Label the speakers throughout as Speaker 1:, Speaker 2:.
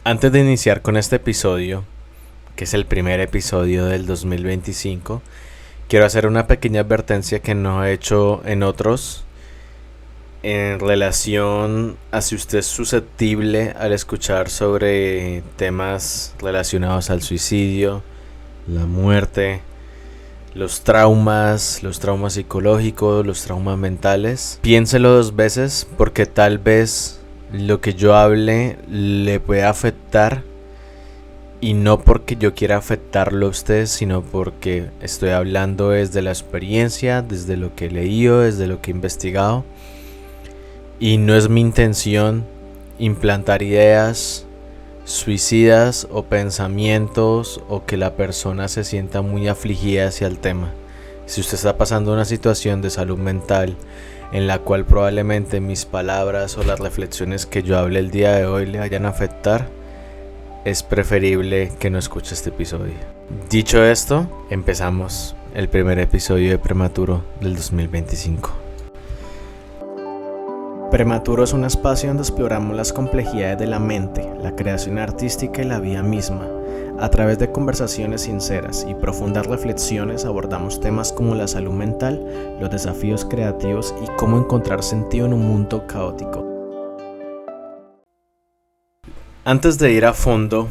Speaker 1: Antes de iniciar con este episodio, que es el primer episodio del 2025, quiero hacer una pequeña advertencia que no he hecho en otros en relación a si usted es susceptible al escuchar sobre temas relacionados al suicidio, la muerte, los traumas psicológicos, los traumas mentales. Piénselo 2 veces porque tal vez lo que yo hable le puede afectar, y no porque yo quiera afectarlo a usted, sino porque estoy hablando desde la experiencia, desde lo que he leído, desde lo que he investigado, y no es mi intención implantar ideas suicidas o pensamientos o que la persona se sienta muy afligida hacia el tema. Si usted está pasando una situación de salud mental en la cual probablemente mis palabras o las reflexiones que yo hable el día de hoy le vayan a afectar, es preferible que no escuche este episodio. Dicho esto, empezamos el primer episodio de Prematuro del 2025. Prematuro es un espacio donde exploramos las complejidades de la mente, la creación artística y la vida misma. A través de conversaciones sinceras y profundas reflexiones abordamos temas como la salud mental, los desafíos creativos y cómo encontrar sentido en un mundo caótico. Antes de ir a fondo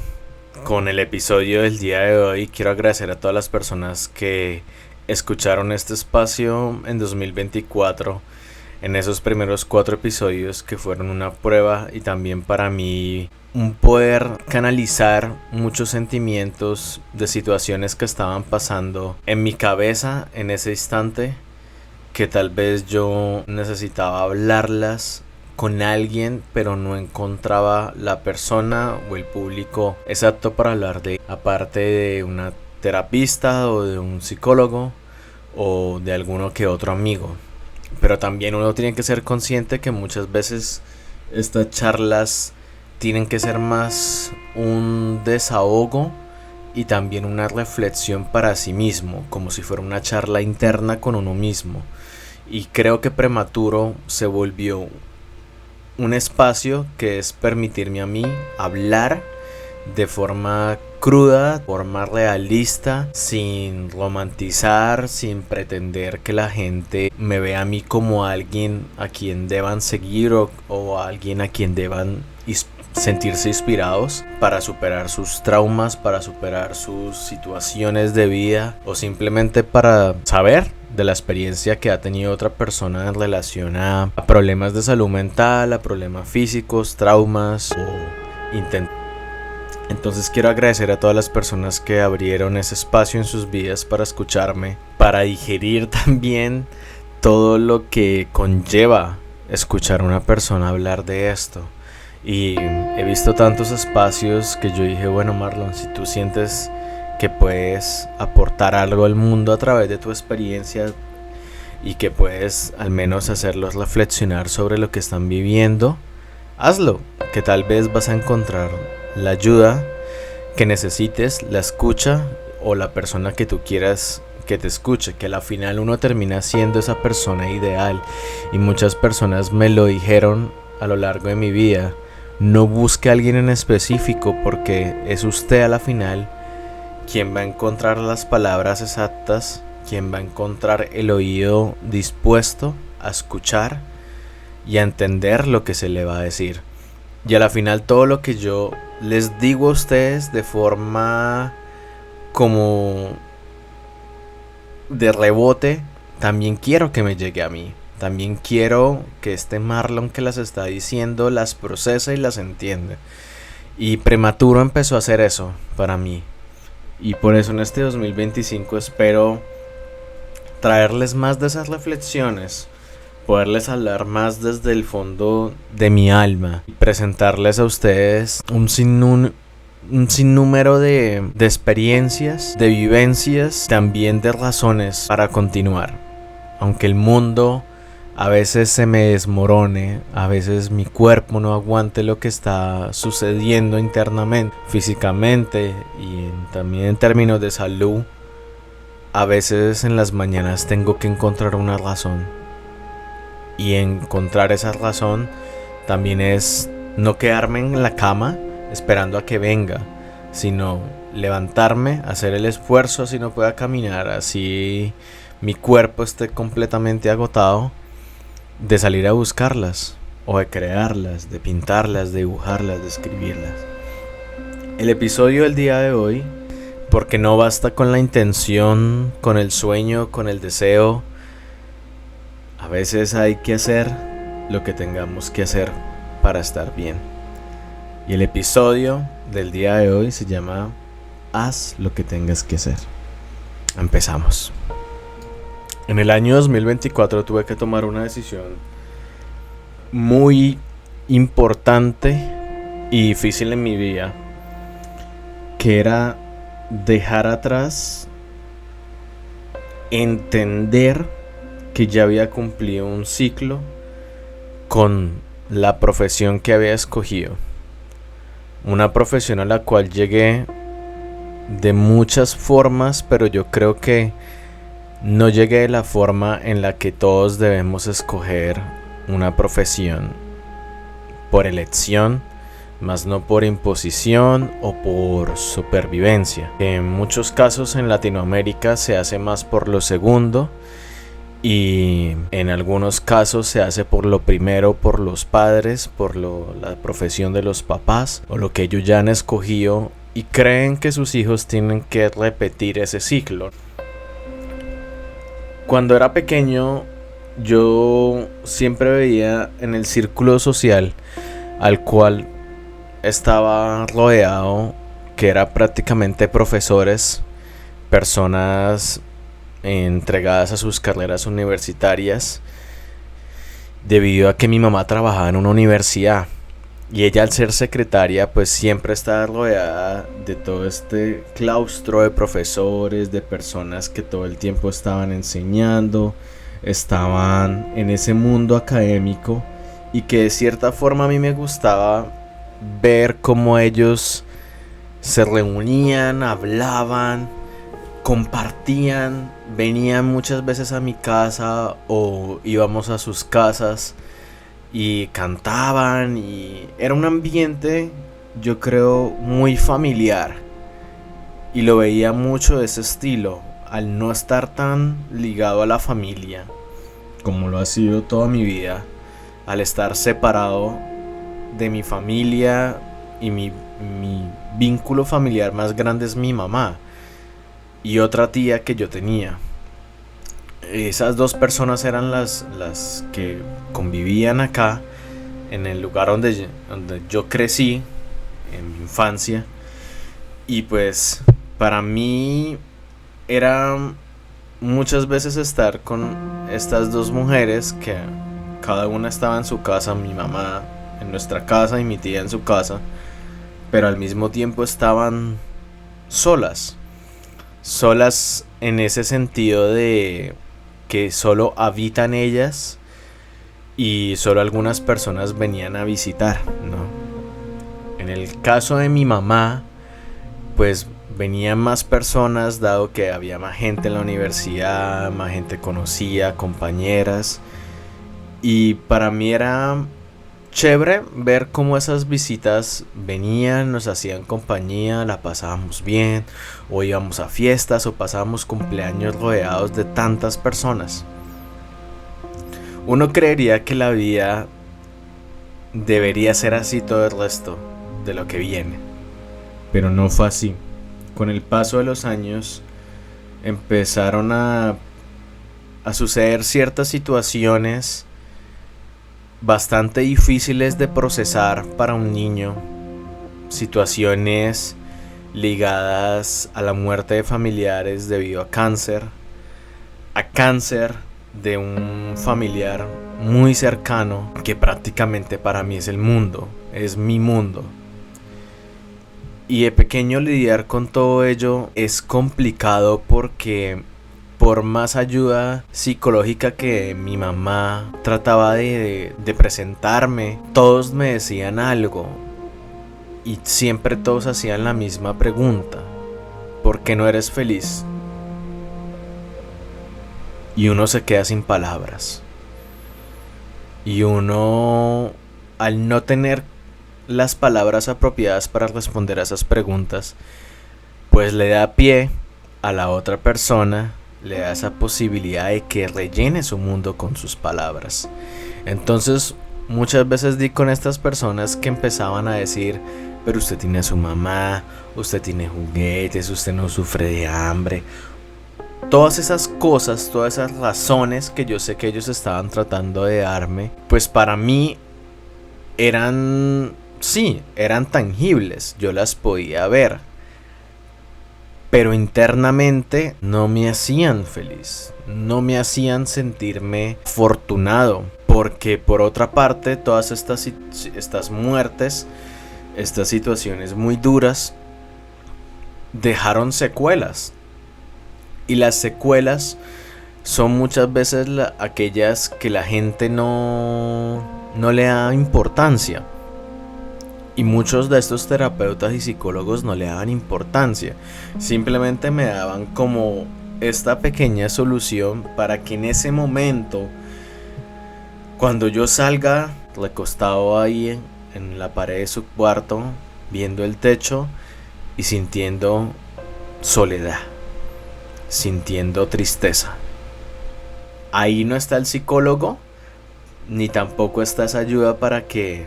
Speaker 1: con el episodio del día de hoy, quiero agradecer a todas las personas que escucharon este espacio en 2024, en esos primeros 4 episodios que fueron una prueba y también para mí un poder canalizar muchos sentimientos de situaciones que estaban pasando en mi cabeza en ese instante, que tal vez yo necesitaba hablarlas con alguien, pero no encontraba la persona o el público exacto para hablar de, aparte de una terapista o de un psicólogo o de alguno que otro amigo. Pero también uno tiene que ser consciente que muchas veces estas charlas tienen que ser más un desahogo y también una reflexión para sí mismo, como si fuera una charla interna con uno mismo. Y creo que Prematuro se volvió un espacio que es permitirme a mí hablar de forma cruda, de forma realista, sin romantizar, sin pretender que la gente me vea a mí como alguien a quien deban seguir o alguien a quien deban sentirse inspirados para superar sus traumas, para superar sus situaciones de vida o simplemente para saber de la experiencia que ha tenido otra persona en relación a problemas de salud mental, a problemas físicos, traumas o intentos. Entonces quiero agradecer a todas las personas que abrieron ese espacio en sus vidas para escucharme, para digerir también todo lo que conlleva escuchar a una persona hablar de esto. Y he visto tantos espacios que yo dije, bueno, Marlon, si tú sientes que puedes aportar algo al mundo a través de tu experiencia y que puedes al menos hacerlos reflexionar sobre lo que están viviendo, hazlo, que tal vez vas a encontrar la ayuda que necesites, la escucha o la persona que tú quieras que te escuche, que al final uno termina siendo esa persona ideal. Y muchas personas me lo dijeron a lo largo de mi vida: no busque a alguien en específico, porque es usted a la final quien va a encontrar las palabras exactas, quien va a encontrar el oído dispuesto a escuchar y a entender lo que se le va a decir. Y a la final todo lo que yo les digo a ustedes de forma como de rebote, también quiero que me llegue a mí. También quiero que este Marlon que las está diciendo las procese y las entienda. Y Prematuro empezó a hacer eso para mí. Y por eso en este 2025 espero traerles más de esas reflexiones, poderles hablar más desde el fondo de mi alma y presentarles a ustedes un sinnúmero de experiencias, de vivencias, también de razones para continuar. Aunque el mundo a veces se me desmorone, a veces mi cuerpo no aguante lo que está sucediendo internamente, físicamente y también en términos de salud, a veces en las mañanas tengo que encontrar una razón. Y encontrar esa razón también es no quedarme en la cama esperando a que venga, sino levantarme, hacer el esfuerzo así no pueda caminar, así mi cuerpo esté completamente agotado, de salir a buscarlas, o de crearlas, de pintarlas, de dibujarlas, de escribirlas. El episodio del día de hoy, porque no basta con la intención, con el sueño, con el deseo, a veces hay que hacer lo que tengamos que hacer para estar bien. Y el episodio del día de hoy se llama Haz lo que tengas que hacer. Empezamos. En el año 2024 tuve que tomar una decisión muy importante y difícil en mi vida, que era dejar atrás, entender que ya había cumplido un ciclo con la profesión que había escogido. Una profesión a la cual llegué de muchas formas, pero yo creo que no llegué de la forma en la que todos debemos escoger una profesión por elección, más no por imposición o por supervivencia. En muchos casos en Latinoamérica se hace más por lo segundo, y en algunos casos se hace por lo primero, por los padres, por la profesión de los papás o lo que ellos ya han escogido y creen que sus hijos tienen que repetir ese ciclo. Cuando era pequeño, yo siempre veía en el círculo social al cual estaba rodeado, que era prácticamente profesores, personas entregadas a sus carreras universitarias, debido a que mi mamá trabajaba en una universidad y ella, al ser secretaria, pues siempre estaba rodeada de todo este claustro de profesores, de personas que todo el tiempo estaban enseñando, estaban en ese mundo académico, y que de cierta forma a mí me gustaba ver cómo ellos se reunían, hablaban, compartían, venían muchas veces a mi casa o íbamos a sus casas y cantaban, y era un ambiente, yo creo, muy familiar, y lo veía mucho de ese estilo, al no estar tan ligado a la familia como lo ha sido toda mi vida, al estar separado de mi familia, y mi vínculo familiar más grande es mi mamá y otra tía que yo tenía. Esas dos personas eran las que convivían acá, en el lugar donde yo crecí, en mi infancia. Y pues para mí era muchas veces estar con estas dos mujeres, que cada una estaba en su casa, mi mamá en nuestra casa y mi tía en su casa, pero al mismo tiempo estaban solas en ese sentido de que solo habitan ellas y solo algunas personas venían a visitar, ¿no? En el caso de mi mamá, pues venían más personas, dado que había más gente en la universidad, más gente conocida, compañeras, y para mí era chévere ver cómo esas visitas venían, nos hacían compañía, la pasábamos bien, o íbamos a fiestas o pasábamos cumpleaños rodeados de tantas personas. Uno creería que la vida debería ser así todo el resto de lo que viene, pero no fue así. Con el paso de los años empezaron a suceder ciertas situaciones bastante difíciles de procesar para un niño, situaciones ligadas a la muerte de familiares debido a cáncer de un familiar muy cercano, que prácticamente para mí es el mundo, es mi mundo. Y de pequeño lidiar con todo ello es complicado, porque por más ayuda psicológica que mi mamá trataba de presentarme, todos me decían algo, y siempre todos hacían la misma pregunta: ¿por qué no eres feliz? Y uno se queda sin palabras, y uno, al no tener las palabras apropiadas para responder a esas preguntas, pues le da pie a la otra persona, le da esa posibilidad de que rellene su mundo con sus palabras. Entonces, muchas veces di con estas personas que empezaban a decir: pero usted tiene a su mamá, usted tiene juguetes, usted no sufre de hambre. Todas esas cosas, todas esas razones que yo sé que ellos estaban tratando de darme, pues para mí eran tangibles, yo las podía ver, pero internamente no me hacían feliz, no me hacían sentirme afortunado, porque por otra parte todas estas muertes, estas situaciones muy duras, dejaron secuelas, y las secuelas son muchas veces aquellas que la gente no le da importancia. Y muchos de estos terapeutas y psicólogos no le daban importancia. Simplemente me daban como esta pequeña solución para que en ese momento, cuando yo salga recostado ahí en la pared de su cuarto, viendo el techo y sintiendo soledad, sintiendo tristeza, ahí no está el psicólogo, ni tampoco está esa ayuda para que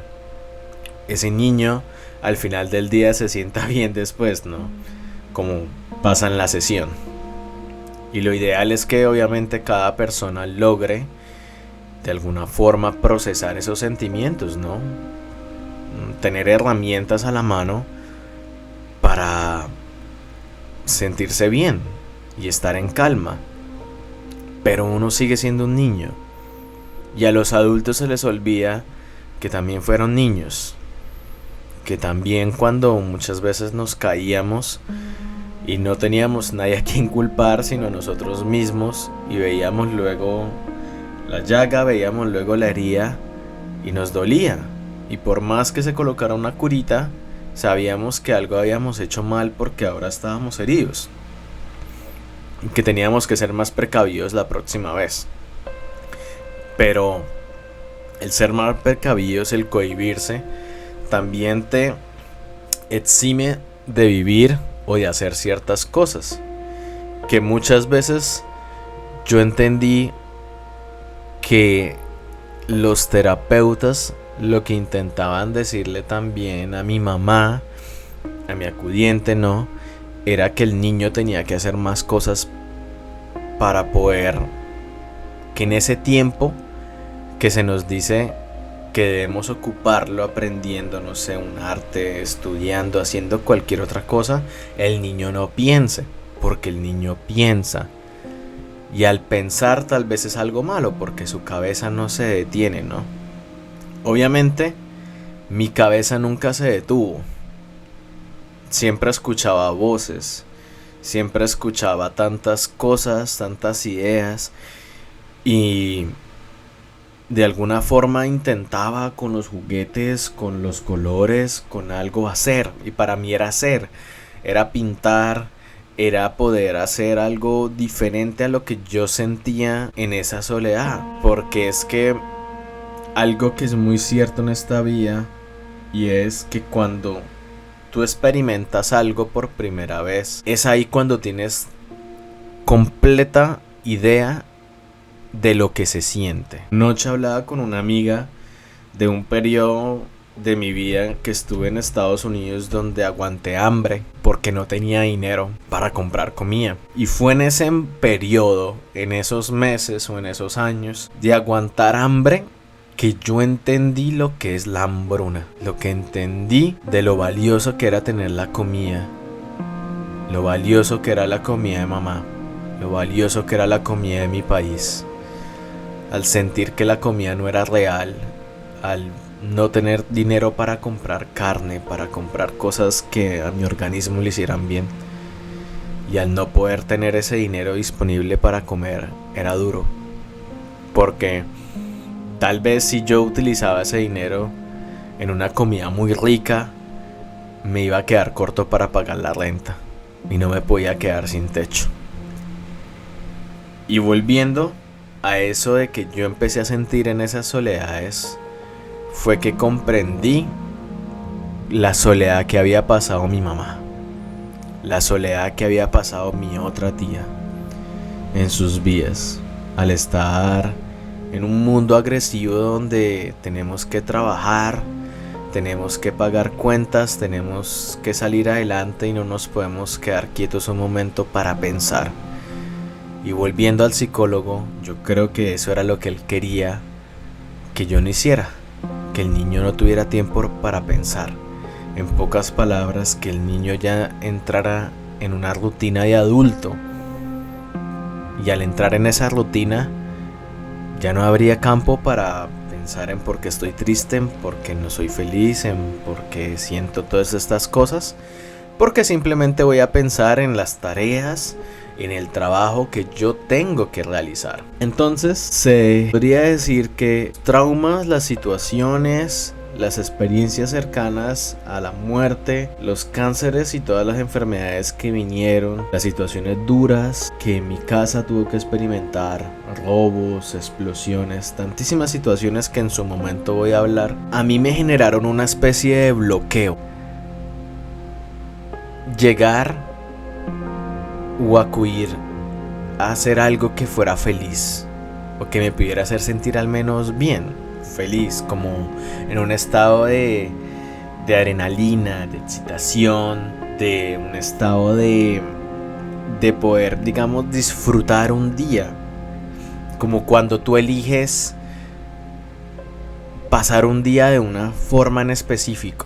Speaker 1: ese niño al final del día se sienta bien después, ¿no? Como pasa en la sesión. Y lo ideal es que obviamente cada persona logre de alguna forma procesar esos sentimientos, ¿no? Tener herramientas a la mano para sentirse bien y estar en calma. Pero uno sigue siendo un niño, y a los adultos se les olvida que también fueron niños, que también cuando muchas veces nos caíamos y no teníamos nadie a quien culpar sino nosotros mismos, y veíamos luego la llaga, veíamos luego la herida y nos dolía, y por más que se colocara una curita, sabíamos que algo habíamos hecho mal porque ahora estábamos heridos, y que teníamos que ser más precavidos la próxima vez. Pero el ser más precavidos, el cohibirse, también te exime de vivir o de hacer ciertas cosas que muchas veces yo entendí que los terapeutas lo que intentaban decirle también a mi mamá, a mi acudiente, no, era que el niño tenía que hacer más cosas para poder, que en ese tiempo que se nos dice que debemos ocuparlo aprendiendo, no sé, un arte, estudiando, haciendo cualquier otra cosa, el niño no piense, porque el niño piensa, y al pensar tal vez es algo malo porque su cabeza no se detiene, ¿no? Obviamente mi cabeza nunca se detuvo, siempre escuchaba voces, siempre escuchaba tantas cosas, tantas ideas, y de alguna forma intentaba con los juguetes, con los colores, con algo hacer. Y para mí era hacer, era pintar, era poder hacer algo diferente a lo que yo sentía en esa soledad. Porque es que algo que es muy cierto en esta vida, y es que cuando tú experimentas algo por primera vez, es ahí cuando tienes completa idea de lo que se siente. Anoche hablaba con una amiga de un periodo de mi vida que estuve en Estados Unidos donde aguanté hambre porque no tenía dinero para comprar comida. Y fue en ese periodo, en esos meses o en esos años de aguantar hambre, que yo entendí lo que es la hambruna. Lo que entendí de lo valioso que era tener la comida. Lo valioso que era la comida de mamá. Lo valioso que era la comida de mi país. Al sentir que la comida no era real, al no tener dinero para comprar carne, para comprar cosas que a mi organismo le hicieran bien, y al no poder tener ese dinero disponible para comer, era duro. Porque tal vez si yo utilizaba ese dinero en una comida muy rica, me iba a quedar corto para pagar la renta y no me podía quedar sin techo. Y volviendo a eso de que yo empecé a sentir en esas soledades, fue que comprendí la soledad que había pasado mi mamá, la soledad que había pasado mi otra tía en sus vías, al estar en un mundo agresivo donde tenemos que trabajar, tenemos que pagar cuentas, tenemos que salir adelante y no nos podemos quedar quietos un momento para pensar. Y volviendo al psicólogo, yo creo que eso era lo que él quería que yo no hiciera, que el niño no tuviera tiempo para pensar. En pocas palabras, que el niño ya entrara en una rutina de adulto. Y al entrar en esa rutina, ya no habría campo para pensar en por qué estoy triste, en por qué no soy feliz, en por qué siento todas estas cosas. Porque simplemente voy a pensar en las tareas, en el trabajo que yo tengo que realizar. Entonces, se podría decir que traumas, las situaciones, las experiencias cercanas a la muerte, los cánceres y todas las enfermedades que vinieron, las situaciones duras que mi casa tuvo que experimentar, robos, explosiones, tantísimas situaciones que en su momento voy a hablar, a mí me generaron una especie de bloqueo. Llegar o acudir a hacer algo que fuera feliz o que me pudiera hacer sentir al menos bien, feliz, como en un estado de adrenalina, de excitación, de un estado de poder, digamos, disfrutar un día, como cuando tú eliges pasar un día de una forma en específico,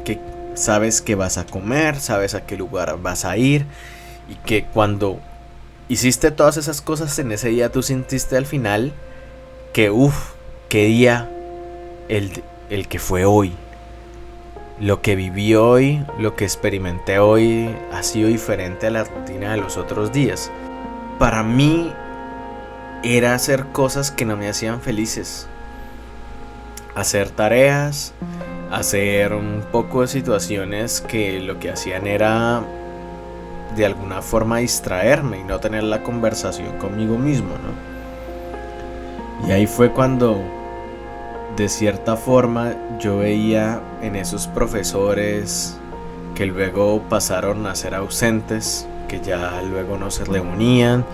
Speaker 1: que sabes que vas a comer, sabes a qué lugar vas a ir, y que cuando hiciste todas esas cosas en ese día tú sentiste al final que qué día el que fue hoy. Lo que viví hoy, lo que experimenté hoy ha sido diferente a la rutina de los otros días. Para mí era hacer cosas que no me hacían felices. Hacer tareas, hacer un poco de situaciones que lo que hacían era de alguna forma distraerme y no tener la conversación conmigo mismo, ¿no? Y ahí fue cuando, de cierta forma, yo veía en esos profesores que luego pasaron a ser ausentes, que ya luego no se reunían,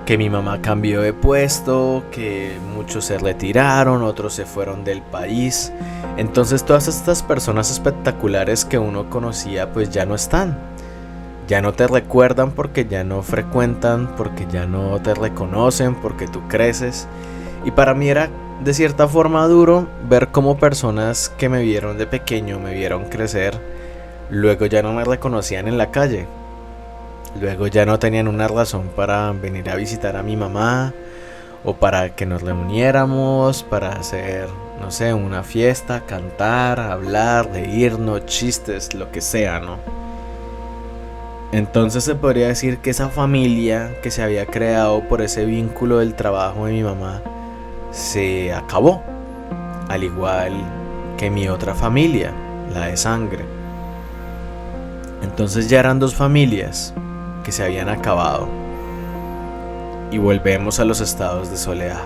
Speaker 1: que mi mamá cambió de puesto, que muchos se retiraron, otros se fueron del país. Entonces todas estas personas espectaculares que uno conocía pues ya no están. Ya no te recuerdan porque ya no frecuentan, porque ya no te reconocen, porque tú creces. Y para mí era de cierta forma duro ver cómo personas que me vieron de pequeño, me vieron crecer, luego ya no me reconocían en la calle. Luego ya no tenían una razón para venir a visitar a mi mamá, o para que nos reuniéramos, para hacer, no sé, una fiesta, cantar, hablar, reírnos, chistes, lo que sea, ¿no? Entonces se podría decir que esa familia que se había creado por ese vínculo del trabajo de mi mamá se acabó, al igual que mi otra familia, la de sangre. Entonces ya eran dos familias que se habían acabado y volvemos a los estados de soledad.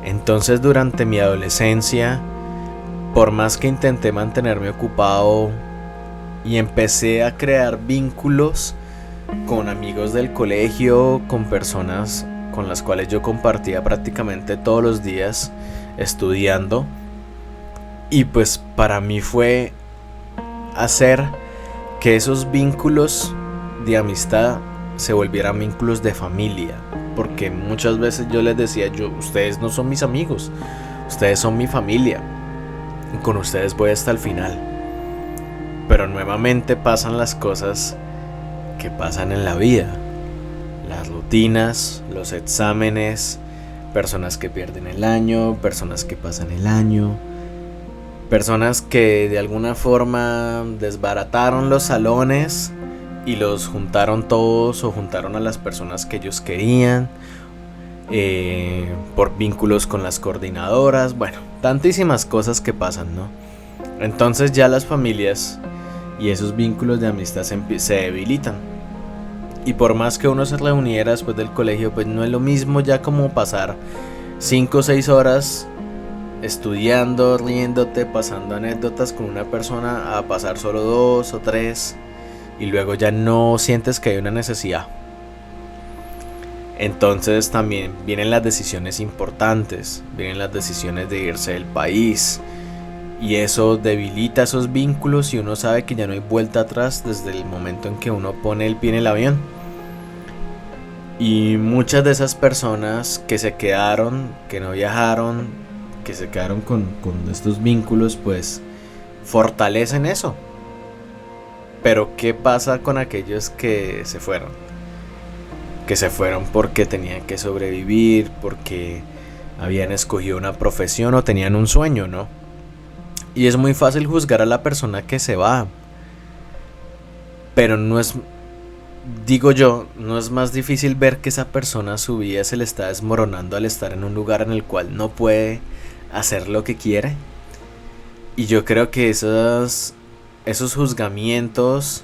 Speaker 1: Entonces durante mi adolescencia, por más que intenté mantenerme ocupado y empecé a crear vínculos con amigos del colegio, con personas con las cuales yo compartía prácticamente todos los días estudiando, y pues para mí fue hacer que esos vínculos de amistad se volvieran vínculos de familia, porque muchas veces yo les decía, ustedes no son mis amigos, ustedes son mi familia y con ustedes voy hasta el final. Pero nuevamente pasan las cosas que pasan en la vida, las rutinas, los exámenes, personas que pierden el año, personas que pasan el año, personas que de alguna forma desbarataron los salones y los juntaron todos, o juntaron a las personas que ellos querían, por vínculos con las coordinadoras. Bueno, tantísimas cosas que pasan, ¿no? Entonces ya las familias y esos vínculos de amistad se debilitan. Y por más que uno se reuniera después del colegio, pues no es lo mismo ya como pasar 5 o 6 horas estudiando, riéndote, pasando anécdotas con una persona, a pasar solo 2 o 3 y luego ya no sientes que hay una necesidad. Entonces también vienen las decisiones importantes, vienen las decisiones de irse del país y eso debilita esos vínculos y uno sabe que ya no hay vuelta atrás desde el momento en que uno pone el pie en el avión. Y muchas de esas personas que se quedaron, que no viajaron, que se quedaron con estos vínculos, pues fortalecen eso. Pero ¿qué pasa con aquellos que se fueron? Que se fueron porque tenían que sobrevivir, porque habían escogido una profesión o tenían un sueño, ¿no? Y es muy fácil juzgar a la persona que se va. Pero no es, digo yo, no es más difícil ver que esa persona su vida se le está desmoronando al estar en un lugar en el cual no puede hacer lo que quiere. Y yo creo que esos juzgamientos,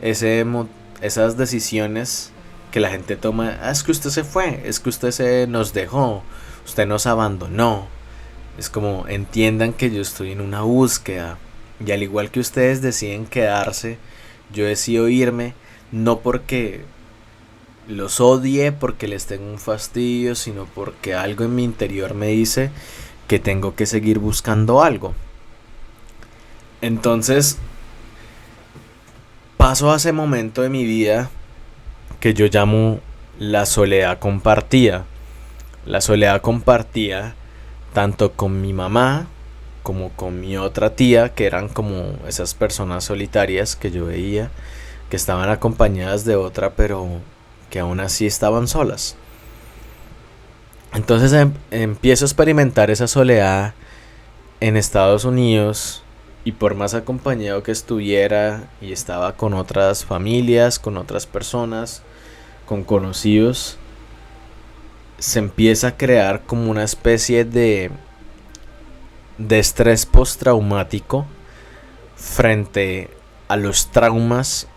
Speaker 1: esas decisiones que la gente toma, es que usted se fue, es que usted se nos dejó, usted nos abandonó. Es como entiendan que yo estoy en una búsqueda y al igual que ustedes deciden quedarse, yo decido irme no porque los odie, porque les tengo un fastidio, sino porque algo en mi interior me dice que tengo que seguir buscando algo. Entonces paso a ese momento de mi vida que yo llamo la soledad compartida. La soledad compartida tanto con mi mamá como con mi otra tía, que eran como esas personas solitarias que yo veía, que estaban acompañadas de otra, pero que aún así estaban solas. Entonces empiezo a experimentar esa soledad en Estados Unidos y por más acompañado que estuviera y estaba con otras familias, con otras personas, con conocidos, se empieza a crear como una especie de estrés postraumático frente a los traumas,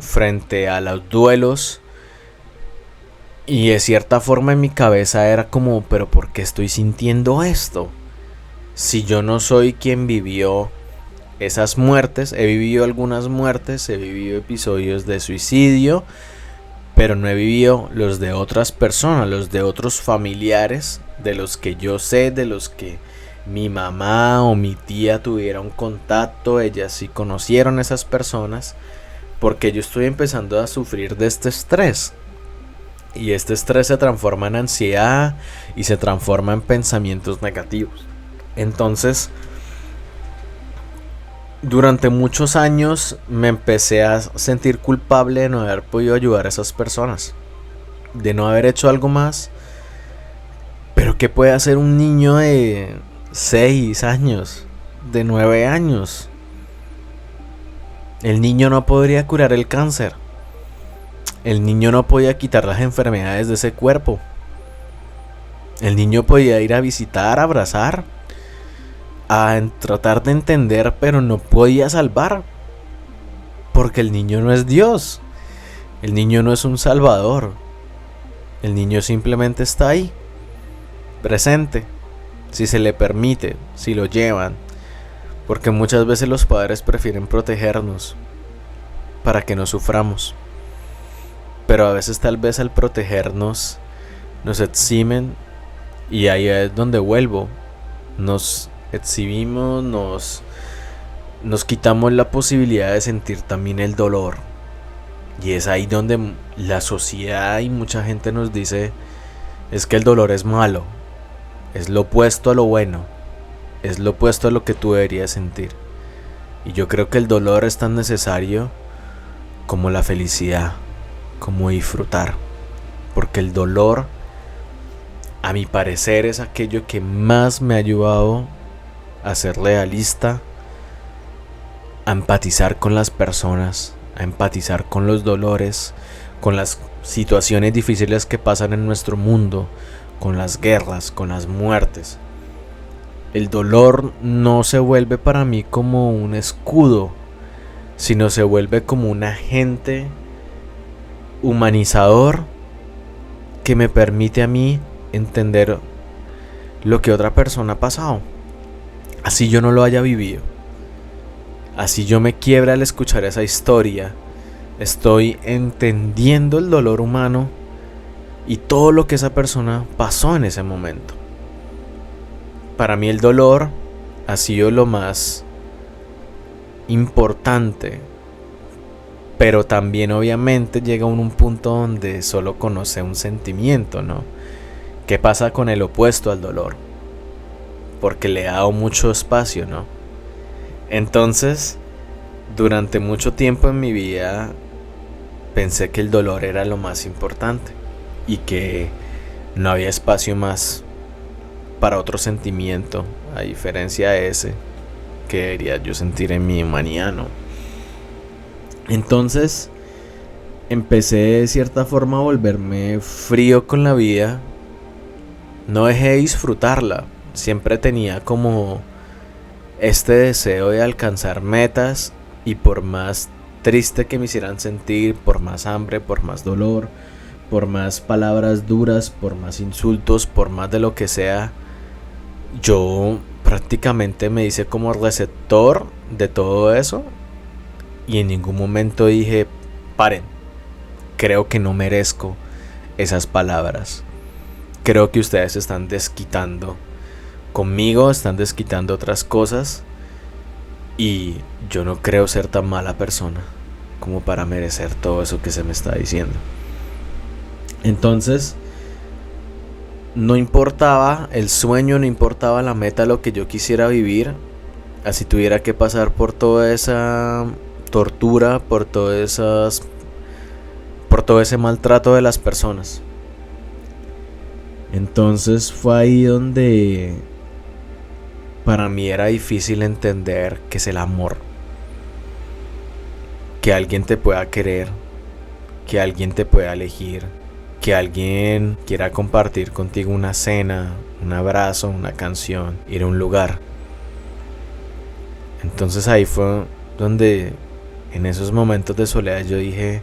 Speaker 1: frente a los duelos. Y de cierta forma en mi cabeza era como, pero ¿por qué estoy sintiendo esto? Si yo no soy quien vivió esas muertes, he vivido algunas muertes, he vivido episodios de suicidio, pero no he vivido los de otras personas, los de otros familiares, de los que yo sé, de los que mi mamá o mi tía tuvieron contacto, ellas sí conocieron a esas personas, porque yo estoy empezando a sufrir de este estrés. Y este estrés se transforma en ansiedad y se transforma en pensamientos negativos. Entonces, durante muchos años me empecé a sentir culpable de no haber podido ayudar a esas personas, de no haber hecho algo más. Pero ¿qué puede hacer un niño de 6 años, de 9 años? El niño no podría curar el cáncer. El niño no podía quitar las enfermedades de ese cuerpo. El niño podía ir a visitar, a abrazar, a tratar de entender, pero no podía salvar. Porque el niño no es Dios. El niño no es un salvador. El niño simplemente está ahí, presente, si se le permite, si lo llevan. Porque muchas veces los padres prefieren protegernos para que no suframos. Pero a veces tal vez al protegernos nos eximen, y ahí es donde vuelvo. Nos exhibimos, nos quitamos la posibilidad de sentir también el dolor. Y es ahí donde la sociedad y mucha gente nos dice, es que el dolor es malo, es lo opuesto a lo bueno, es lo opuesto a lo que tú deberías sentir. Y yo creo que el dolor es tan necesario como la felicidad, como disfrutar, porque el dolor, a mi parecer, es aquello que más me ha ayudado a ser realista, a empatizar con las personas, a empatizar con los dolores, con las situaciones difíciles que pasan en nuestro mundo, con las guerras, con las muertes. El dolor no se vuelve para mí como un escudo, sino se vuelve como un agente humanizador que me permite a mí entender lo que otra persona ha pasado. Así yo no lo haya vivido. Así yo me quiebra al escuchar esa historia. Estoy entendiendo el dolor humano y todo lo que esa persona pasó en ese momento. Para mí el dolor ha sido lo más importante, pero también obviamente llega a un punto donde solo conoce un sentimiento, ¿no? ¿Qué pasa con el opuesto al dolor? Porque le ha dado mucho espacio, ¿no? Entonces, durante mucho tiempo en mi vida pensé que el dolor era lo más importante y que no había espacio más para otro sentimiento, a diferencia de ese que debería yo sentir en mi humanidad, ¿no? Entonces empecé de cierta forma a volverme frío con la vida. No dejé de disfrutarla. Siempre tenía como este deseo de alcanzar metas, y por más triste que me hicieran sentir, por más hambre, por más dolor, por más palabras duras, por más insultos, por más de lo que sea, yo prácticamente me hice como receptor de todo eso y en ningún momento dije, paren, creo que no merezco esas palabras. Creo que ustedes están desquitando conmigo, están desquitando otras cosas y yo no creo ser tan mala persona como para merecer todo eso que se me está diciendo. Entonces, no importaba el sueño, no importaba la meta, lo que yo quisiera vivir, así tuviera que pasar por toda esa tortura, por todo ese maltrato de las personas. Entonces fue ahí donde para mí era difícil entender qué es el amor. Que alguien te pueda querer, que alguien te pueda elegir, que alguien quiera compartir contigo una cena, un abrazo, una canción, ir a un lugar. Entonces ahí fue donde en esos momentos de soledad yo dije,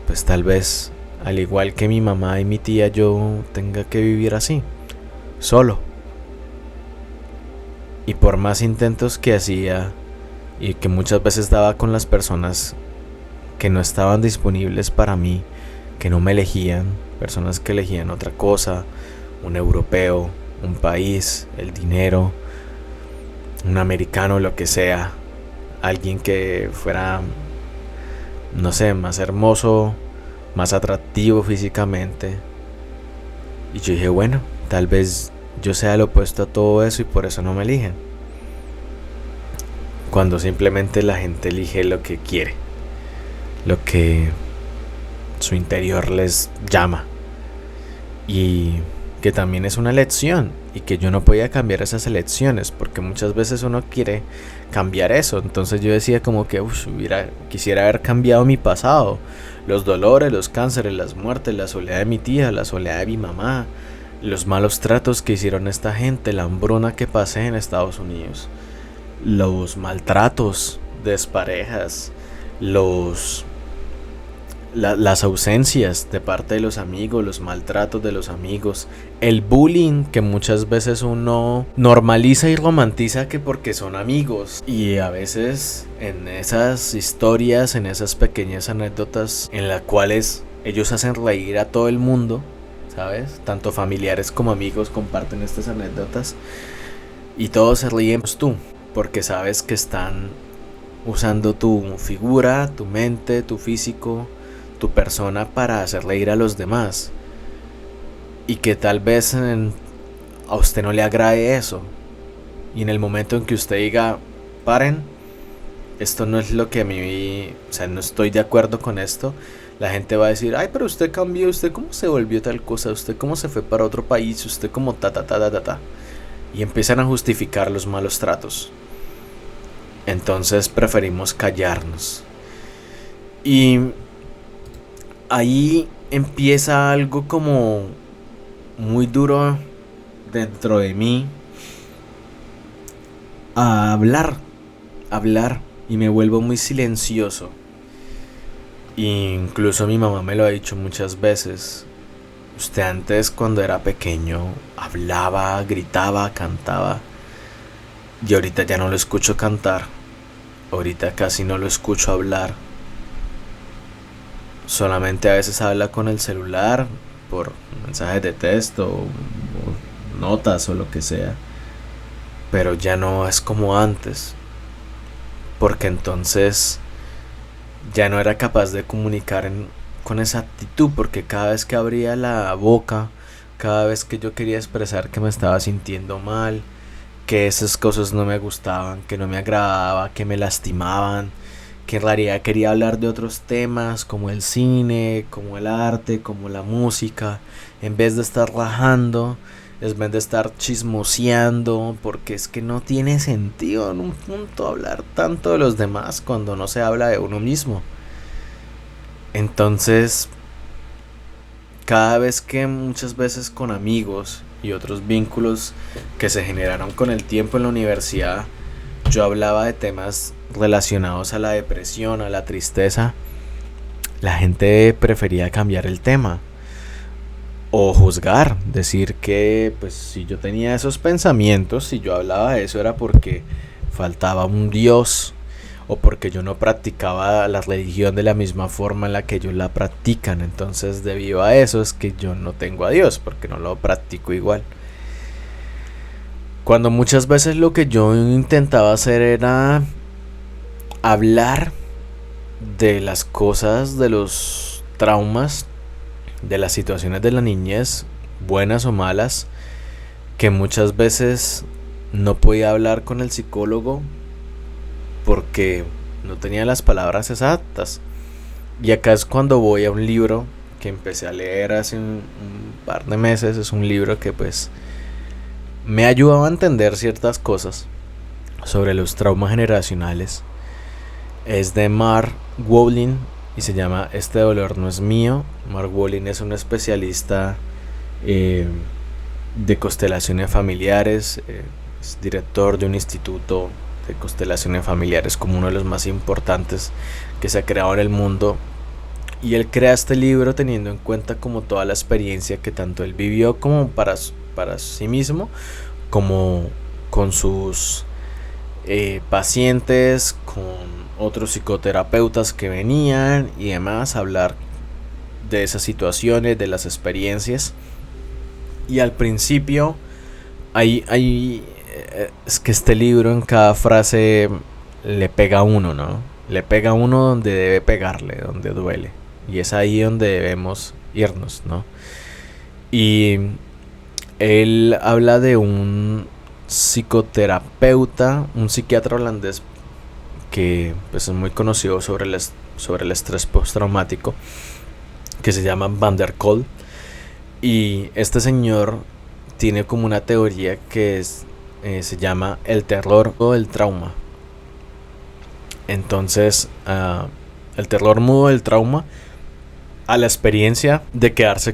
Speaker 1: pues tal vez al igual que mi mamá y mi tía yo tenga que vivir así, solo. Y por más intentos que hacía y que muchas veces daba con las personas que no estaban disponibles para mí, que no me elegían, personas que elegían otra cosa, un europeo, un país, el dinero, un americano, lo que sea, alguien que fuera, no sé, más hermoso, más atractivo físicamente. Y yo dije, bueno, tal vez yo sea lo opuesto a todo eso y por eso no me eligen. Cuando simplemente la gente elige lo que quiere, lo que su interior les llama, y que también es una elección y que yo no podía cambiar esas elecciones porque muchas veces uno quiere cambiar eso. Entonces yo decía como que quisiera haber cambiado mi pasado, los dolores, los cánceres, las muertes, la soledad de mi tía, la soledad de mi mamá, los malos tratos que hicieron esta gente, la hambruna que pasé en Estados Unidos, los maltratos de desparejas, las ausencias de parte de los amigos, los maltratos de los amigos, el bullying que muchas veces uno normaliza y romantiza que porque son amigos, y a veces en esas historias, en esas pequeñas anécdotas en las cuales ellos hacen reír a todo el mundo, ¿sabes? Tanto familiares como amigos comparten estas anécdotas y todos se ríen, pues tú, porque sabes que están usando tu figura, tu mente, tu físico, tu persona para hacer reír a los demás, y que tal vez a usted no le agrade eso, y en el momento en que usted diga, paren, esto no es lo que a mí, o sea, no estoy de acuerdo con esto, la gente va a decir, ay, pero usted cambió, usted cómo se volvió tal cosa, usted cómo se fue para otro país, usted cómo ta, y empiezan a justificar los malos tratos. Entonces preferimos callarnos, y ahí empieza algo como muy duro dentro de mí, a hablar, y me vuelvo muy silencioso. Incluso mi mamá me lo ha dicho muchas veces, Usted antes, cuando era pequeño, hablaba, gritaba, cantaba, y ahorita ya no lo escucho cantar. Ahorita casi no lo escucho hablar. Solamente a veces habla con el celular por mensajes de texto o notas o lo que sea. Pero ya no es como antes. Porque entonces ya no era capaz de comunicar con esa actitud. Porque cada vez que abría la boca, cada vez que yo quería expresar que me estaba sintiendo mal, que esas cosas no me gustaban, que no me agradaba, que me lastimaban, que en realidad quería hablar de otros temas como el cine, como el arte, como la música, en vez de estar rajando, en vez de estar chismoseando, porque es que no tiene sentido en un punto hablar tanto de los demás cuando no se habla de uno mismo. Entonces, cada vez que muchas veces con amigos y otros vínculos que se generaron con el tiempo en la universidad, yo hablaba de temas relacionados a la depresión, a la tristeza, la gente prefería cambiar el tema o juzgar, decir que pues si yo tenía esos pensamientos, si yo hablaba de eso era porque faltaba un Dios o porque yo no practicaba la religión de la misma forma en la que ellos la practican. Entonces, debido a eso es que yo no tengo a Dios, porque no lo practico igual. Cuando muchas veces lo que yo intentaba hacer era hablar de las cosas, de los traumas, de las situaciones de la niñez, buenas o malas, que muchas veces no podía hablar con el psicólogo porque no tenía las palabras exactas. Y acá es cuando voy a un libro que empecé a leer hace un par de meses. Es un libro que pues me ayudaba a entender ciertas cosas sobre los traumas generacionales. Es de Mark Wolin y se llama Este dolor no es mío. Mark Wolin es un especialista de constelaciones familiares, es director de un instituto de constelaciones familiares como uno de los más importantes que se ha creado en el mundo, y él crea este libro teniendo en cuenta como toda la experiencia que tanto él vivió como para sí mismo, como con sus pacientes, con otros psicoterapeutas que venían y demás, hablar de esas situaciones, de las experiencias. Y al principio es que este libro en cada frase le pega a uno, ¿no? Le pega a uno donde debe pegarle, donde duele. Y es ahí donde debemos irnos, ¿no? Y él habla de un psicoterapeuta, un psiquiatra holandés que pues, es muy conocido sobre el estrés postraumático, que se llama Van der Kolk. Y este señor tiene como una teoría que se llama el terror o el trauma. Entonces, el terror mudo del trauma a la experiencia de quedarse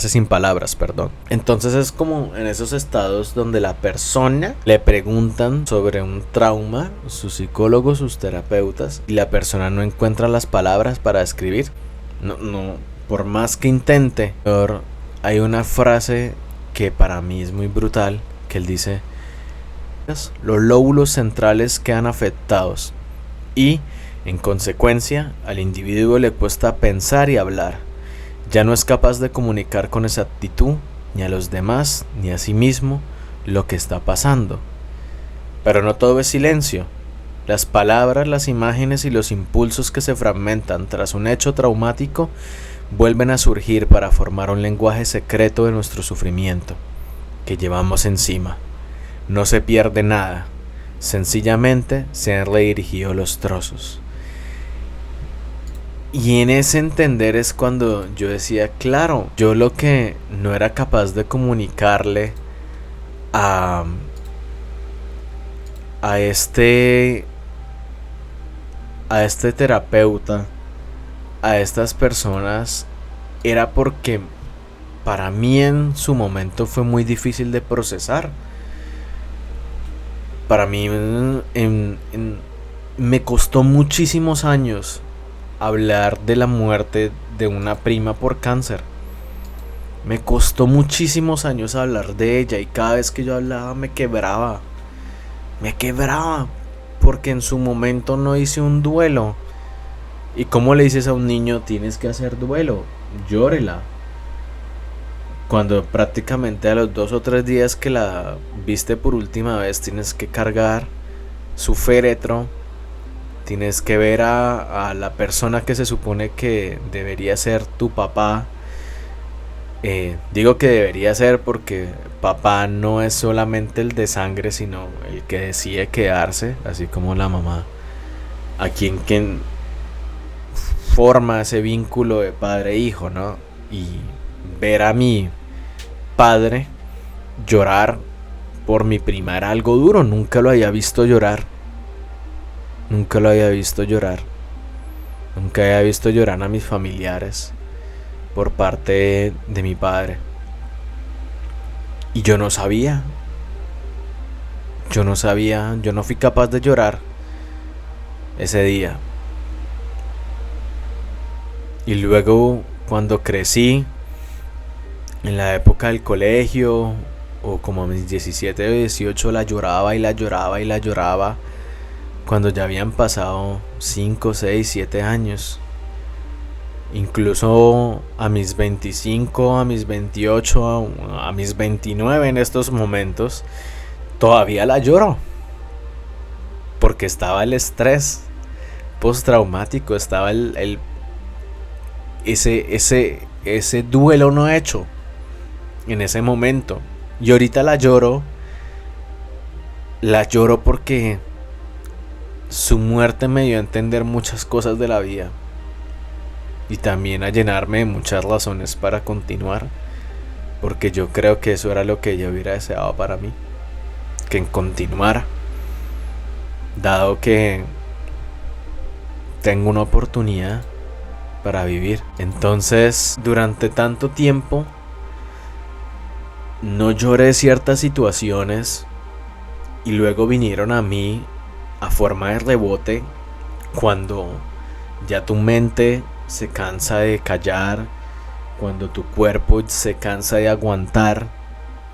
Speaker 1: sin palabras, perdón. Entonces es como en esos estados donde la persona le preguntan sobre un trauma, sus psicólogos, sus terapeutas, y la persona no encuentra las palabras para escribir. No, por más que intente. Hay una frase que para mí es muy brutal, que él dice: los lóbulos centrales quedan afectados y, en consecuencia, al individuo le cuesta pensar y hablar. Ya no es capaz de comunicar con exactitud ni a los demás ni a sí mismo lo que está pasando. Pero no todo es silencio. Las palabras, las imágenes y los impulsos que se fragmentan tras un hecho traumático vuelven a surgir para formar un lenguaje secreto de nuestro sufrimiento que llevamos encima. No se pierde nada, sencillamente se han redirigido los trozos. Y en ese entender es cuando yo decía, claro, yo lo que no era capaz de comunicarle a este terapeuta, a estas personas, era porque para mí en su momento fue muy difícil de procesar. Para mí me costó muchísimos años hablar de la muerte de una prima por cáncer. Me costó muchísimos años hablar de ella y cada vez que yo hablaba me quebraba, porque en su momento no hice un duelo. ¿Y cómo le dices a un niño tienes que hacer duelo? Llórela. Cuando prácticamente a los 2 o 3 días que la viste por última vez tienes que cargar su féretro, tienes que ver a la persona que se supone que debería ser tu papá. Digo que debería ser porque papá no es solamente el de sangre, sino el que decide quedarse, así como la mamá, a quien forma ese vínculo de padre-hijo, ¿no? Y ver a mi padre llorar por mi prima era algo duro, nunca lo había visto llorar, nunca lo había visto llorar, nunca había visto llorar a mis familiares por parte de mi padre. Y yo no sabía, yo no fui capaz de llorar ese día. Y luego cuando crecí, en la época del colegio, o como a mis 17 o 18, la lloraba y la lloraba y la lloraba, cuando ya habían pasado 5, 6, 7 años. Incluso a mis 25, a mis 28, a mis 29 en estos momentos, todavía la lloro. Porque estaba el estrés postraumático, estaba ese duelo no hecho en ese momento. Y ahorita la lloro porque su muerte me dio a entender muchas cosas de la vida. Y también a llenarme de muchas razones para continuar. Porque yo creo que eso era lo que ella hubiera deseado para mí. Que continuara. Dado que tengo una oportunidad para vivir. Entonces, durante tanto tiempo, no lloré ciertas situaciones. Y luego vinieron a mí a forma de rebote. Cuando ya tu mente se cansa de callar, cuando tu cuerpo se cansa de aguantar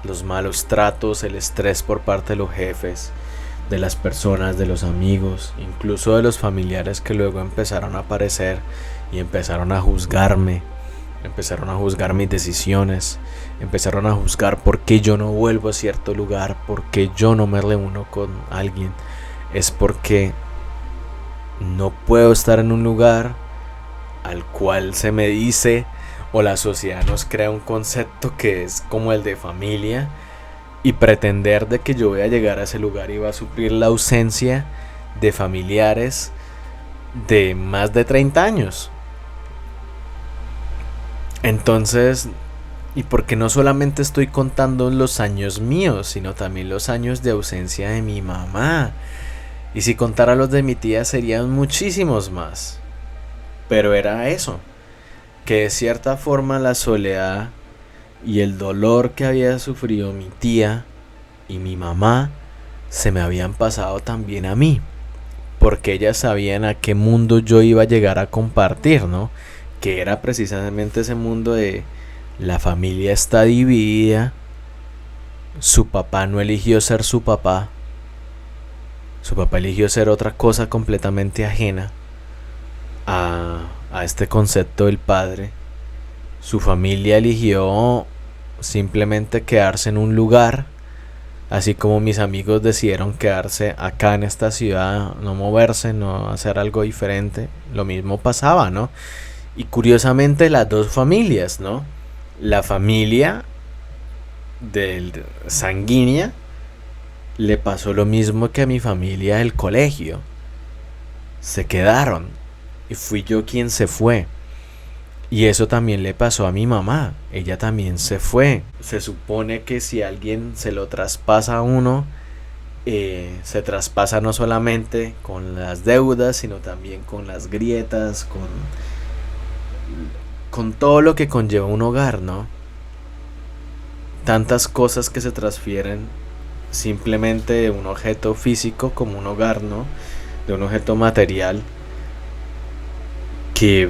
Speaker 1: los malos tratos, el estrés por parte de los jefes, de las personas, de los amigos, incluso de los familiares que luego empezaron a aparecer y empezaron a juzgarme, empezaron a juzgar mis decisiones, empezaron a juzgar por qué yo no vuelvo a cierto lugar, por qué yo no me reúno con alguien. Es porque no puedo estar en un lugar al cual se me dice, o la sociedad nos crea un concepto que es como el de familia, y pretender de que yo voy a llegar a ese lugar y va a suplir la ausencia de familiares de más de 30 años. Entonces, y porque no solamente estoy contando los años míos, sino también los años de ausencia de mi mamá. Y si contara los de mi tía serían muchísimos más. Pero era eso, que de cierta forma la soledad y el dolor que había sufrido mi tía y mi mamá se me habían pasado también a mí, porque ellas sabían a qué mundo yo iba a llegar a compartir, ¿no? Que era precisamente ese mundo de la familia está dividida, su papá no eligió ser su papá eligió ser otra cosa completamente ajena a este concepto del padre. Su familia eligió simplemente quedarse en un lugar, así como mis amigos decidieron quedarse acá en esta ciudad, no moverse, no hacer algo diferente. Lo mismo pasaba, ¿no? Y curiosamente las dos familias, ¿no? La familia del sanguínea le pasó lo mismo que a mi familia del colegio. Se quedaron. Y fui yo quien se fue. Y eso también le pasó a mi mamá. Ella también se fue. Se supone que si alguien se lo traspasa a uno, se traspasa no solamente con las deudas, sino también con las grietas, con todo lo que conlleva un hogar, ¿no? Tantas cosas que se transfieren simplemente de un objeto físico como un hogar, ¿no? De un objeto material que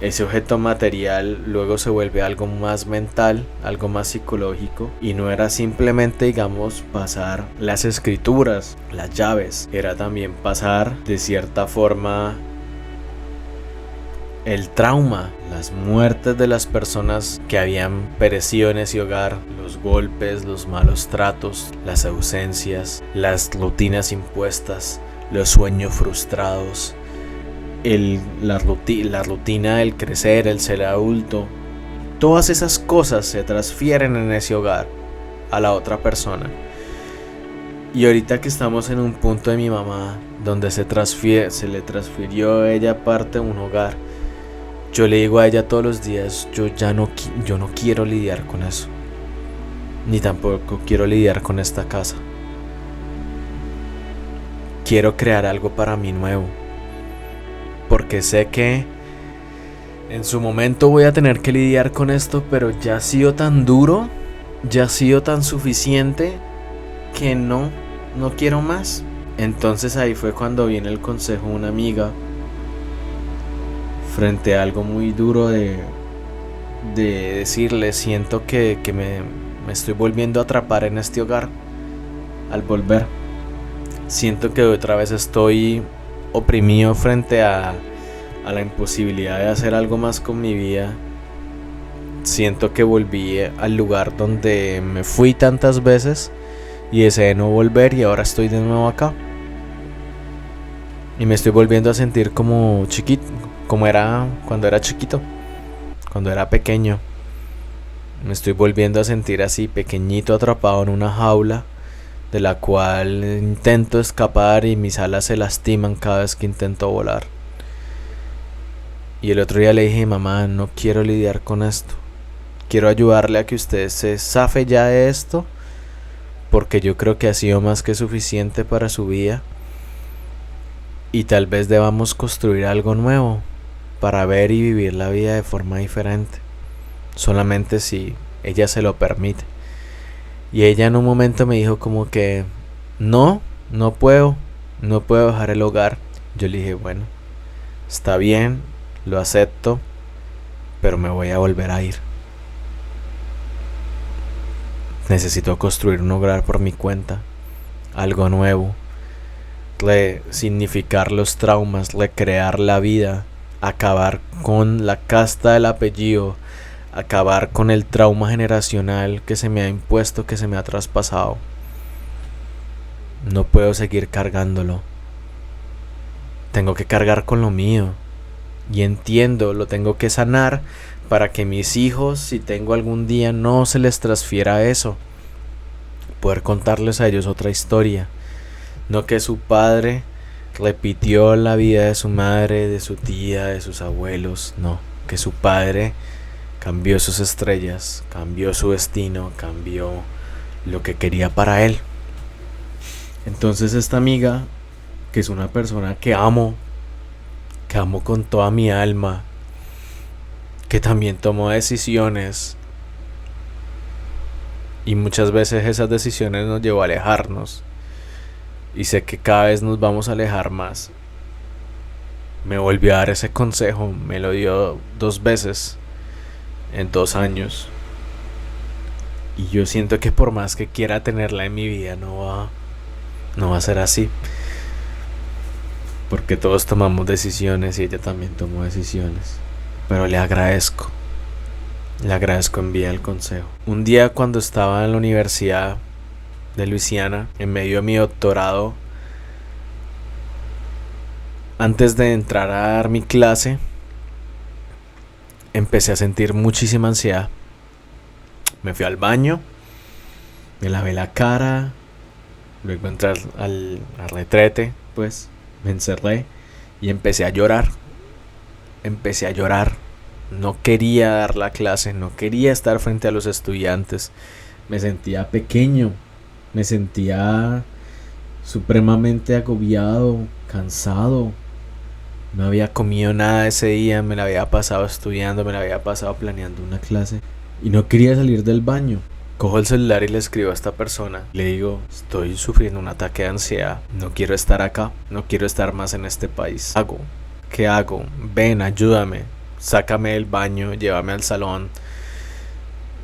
Speaker 1: ese objeto material luego se vuelve algo más mental, algo más psicológico, y no era simplemente, digamos, pasar las escrituras, las llaves, era también pasar de cierta forma el trauma, las muertes de las personas que habían perecido en ese hogar, los golpes, los malos tratos, las ausencias, las rutinas impuestas, los sueños frustrados, la rutina del crecer, el ser adulto. Todas esas cosas se transfieren en ese hogar a la otra persona. Y ahorita que estamos en un punto de mi mamá donde se le transfirió a ella parte de un hogar, yo le digo a ella todos los días, yo no quiero lidiar con eso, ni tampoco quiero lidiar con esta casa. Quiero crear algo para mí nuevo, porque sé que en su momento voy a tener que lidiar con esto, pero ya ha sido tan duro, ya ha sido tan suficiente que no quiero más. Entonces ahí fue cuando viene el consejo de una amiga frente a algo muy duro de decirle, siento que me estoy volviendo a atrapar en este hogar al volver. Siento que otra vez estoy oprimido frente a la imposibilidad de hacer algo más con mi vida. Siento que volví al lugar donde me fui tantas veces y deseé no volver, y ahora estoy de nuevo acá. Y me estoy volviendo a sentir como chiquito, como era cuando era chiquito, cuando era pequeño. Me estoy volviendo a sentir así, pequeñito, atrapado en una jaula de la cual intento escapar y mis alas se lastiman cada vez que intento volar. Y el otro día le dije, mamá, no quiero lidiar con esto. Quiero ayudarle a que usted se zafe ya de esto, porque yo creo que ha sido más que suficiente para su vida. Y tal vez debamos construir algo nuevo para ver y vivir la vida de forma diferente, solamente si ella se lo permite. Y ella en un momento me dijo como que no puedo dejar el hogar. Yo le dije, bueno, está bien, lo acepto, pero me voy a volver a ir. Necesito construir un hogar por mi cuenta, algo nuevo, resignificar los traumas, recrear la vida, acabar con la casta del apellido, acabar con el trauma generacional que se me ha impuesto, que se me ha traspasado. No puedo seguir cargándolo. Tengo que cargar con lo mío. Y entiendo, lo tengo que sanar para que mis hijos, si tengo algún día, no se les transfiera eso. Poder contarles a ellos otra historia. No que su padre repitió la vida de su madre, de su tía, de sus abuelos. No, que su padre cambió sus estrellas, cambió su destino, cambió lo que quería para él. Entonces esta amiga, que es una persona que amo con toda mi alma, que también tomó decisiones, y muchas veces esas decisiones nos llevó a alejarnos, y sé que cada vez nos vamos a alejar más, me volvió a dar ese consejo. Me lo dio 2 veces en 2 años, y yo siento que por más que quiera tenerla en mi vida, no va a ser así, porque todos tomamos decisiones y ella también tomó decisiones. Pero le agradezco en vida el consejo. Un día, cuando estaba en la Universidad de Luisiana, en medio de mi doctorado, antes de entrar a dar mi clase, empecé a sentir muchísima ansiedad. Me fui al baño, me lavé la cara, luego entré al retrete, pues me encerré y empecé a llorar. No quería dar la clase, no quería estar frente a los estudiantes. Me sentía pequeño, me sentía supremamente agobiado, cansado. No había comido nada ese día, me la había pasado estudiando, me la había pasado planeando una clase y no quería salir del baño. Cojo el celular y le escribo a esta persona. Le digo, estoy sufriendo un ataque de ansiedad, no quiero estar acá, no quiero estar más en este país. ¿Qué hago? Ven, ayúdame. sácame del baño, llévame al salón,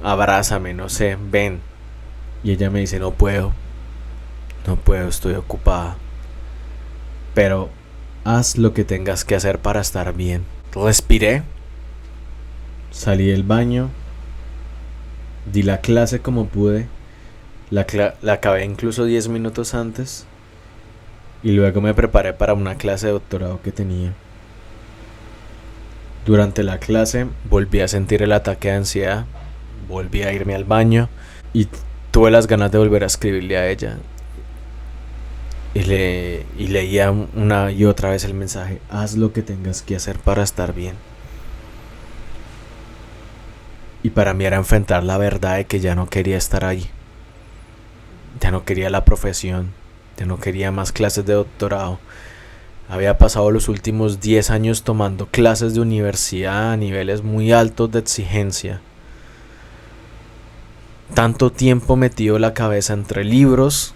Speaker 1: abrázame, no sé, ven. Y ella me dice, no puedo, estoy ocupada. Pero haz lo que tengas que hacer para estar bien. Respiré, salí del baño, di la clase como pude, la acabé incluso 10 minutos antes y luego me preparé para una clase de doctorado que tenía. Durante la clase volví a sentir el ataque de ansiedad, volví a irme al baño y tuve las ganas de volver a escribirle a ella. Y leía una y otra vez el mensaje: haz lo que tengas que hacer para estar bien. Y para mí era enfrentar la verdad de que ya no quería estar ahí. Ya no quería la profesión, ya no quería más clases de doctorado. Había pasado los últimos 10 años tomando clases de universidad a niveles muy altos de exigencia. Tanto tiempo metido la cabeza entre libros,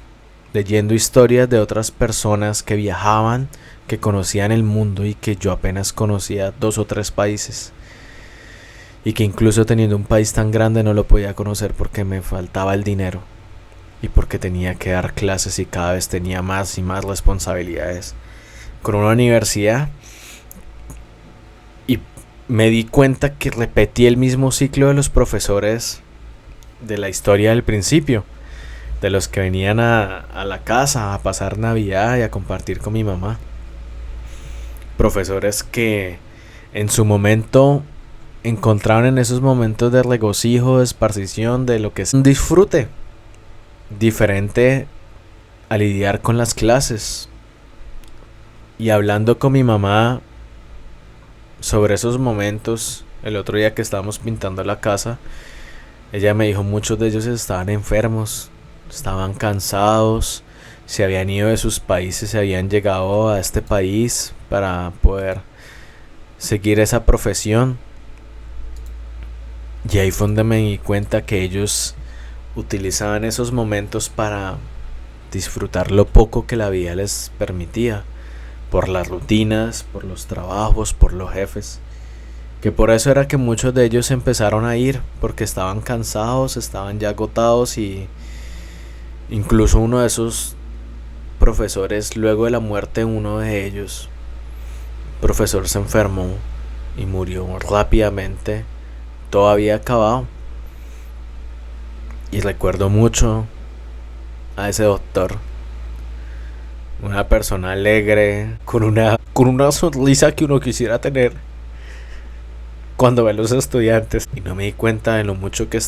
Speaker 1: leyendo historias de otras personas que viajaban, que conocían el mundo y que yo apenas conocía 2 o 3 países. Y que incluso teniendo un país tan grande no lo podía conocer porque me faltaba el dinero. Y porque tenía que dar clases y cada vez tenía más y más responsabilidades con una universidad. Y me di cuenta que repetí el mismo ciclo de los profesores de la historia del principio, de los que venían a la casa a pasar Navidad y a compartir con mi mamá. Profesores que en su momento encontraron en esos momentos de regocijo, de esparcición, de lo que es un disfrute diferente a lidiar con las clases. Y hablando con mi mamá sobre esos momentos, el otro día que estábamos pintando la casa, ella me dijo muchos de ellos estaban enfermos, estaban cansados, se habían ido de sus países, se habían llegado a este país para poder seguir esa profesión. Y ahí fue donde me di cuenta que ellos utilizaban esos momentos para disfrutar lo poco que la vida les permitía, por las rutinas, por los trabajos, por los jefes. Que por eso era que muchos de ellos empezaron a ir, porque estaban cansados, estaban ya agotados. Y incluso uno de esos profesores, luego de la muerte de uno de ellos, el profesor se enfermó y murió rápidamente. Todo había acabado. Y recuerdo mucho a ese doctor, una persona alegre, con una sonrisa que uno quisiera tener cuando ve a los estudiantes. Y no me di cuenta de lo mucho que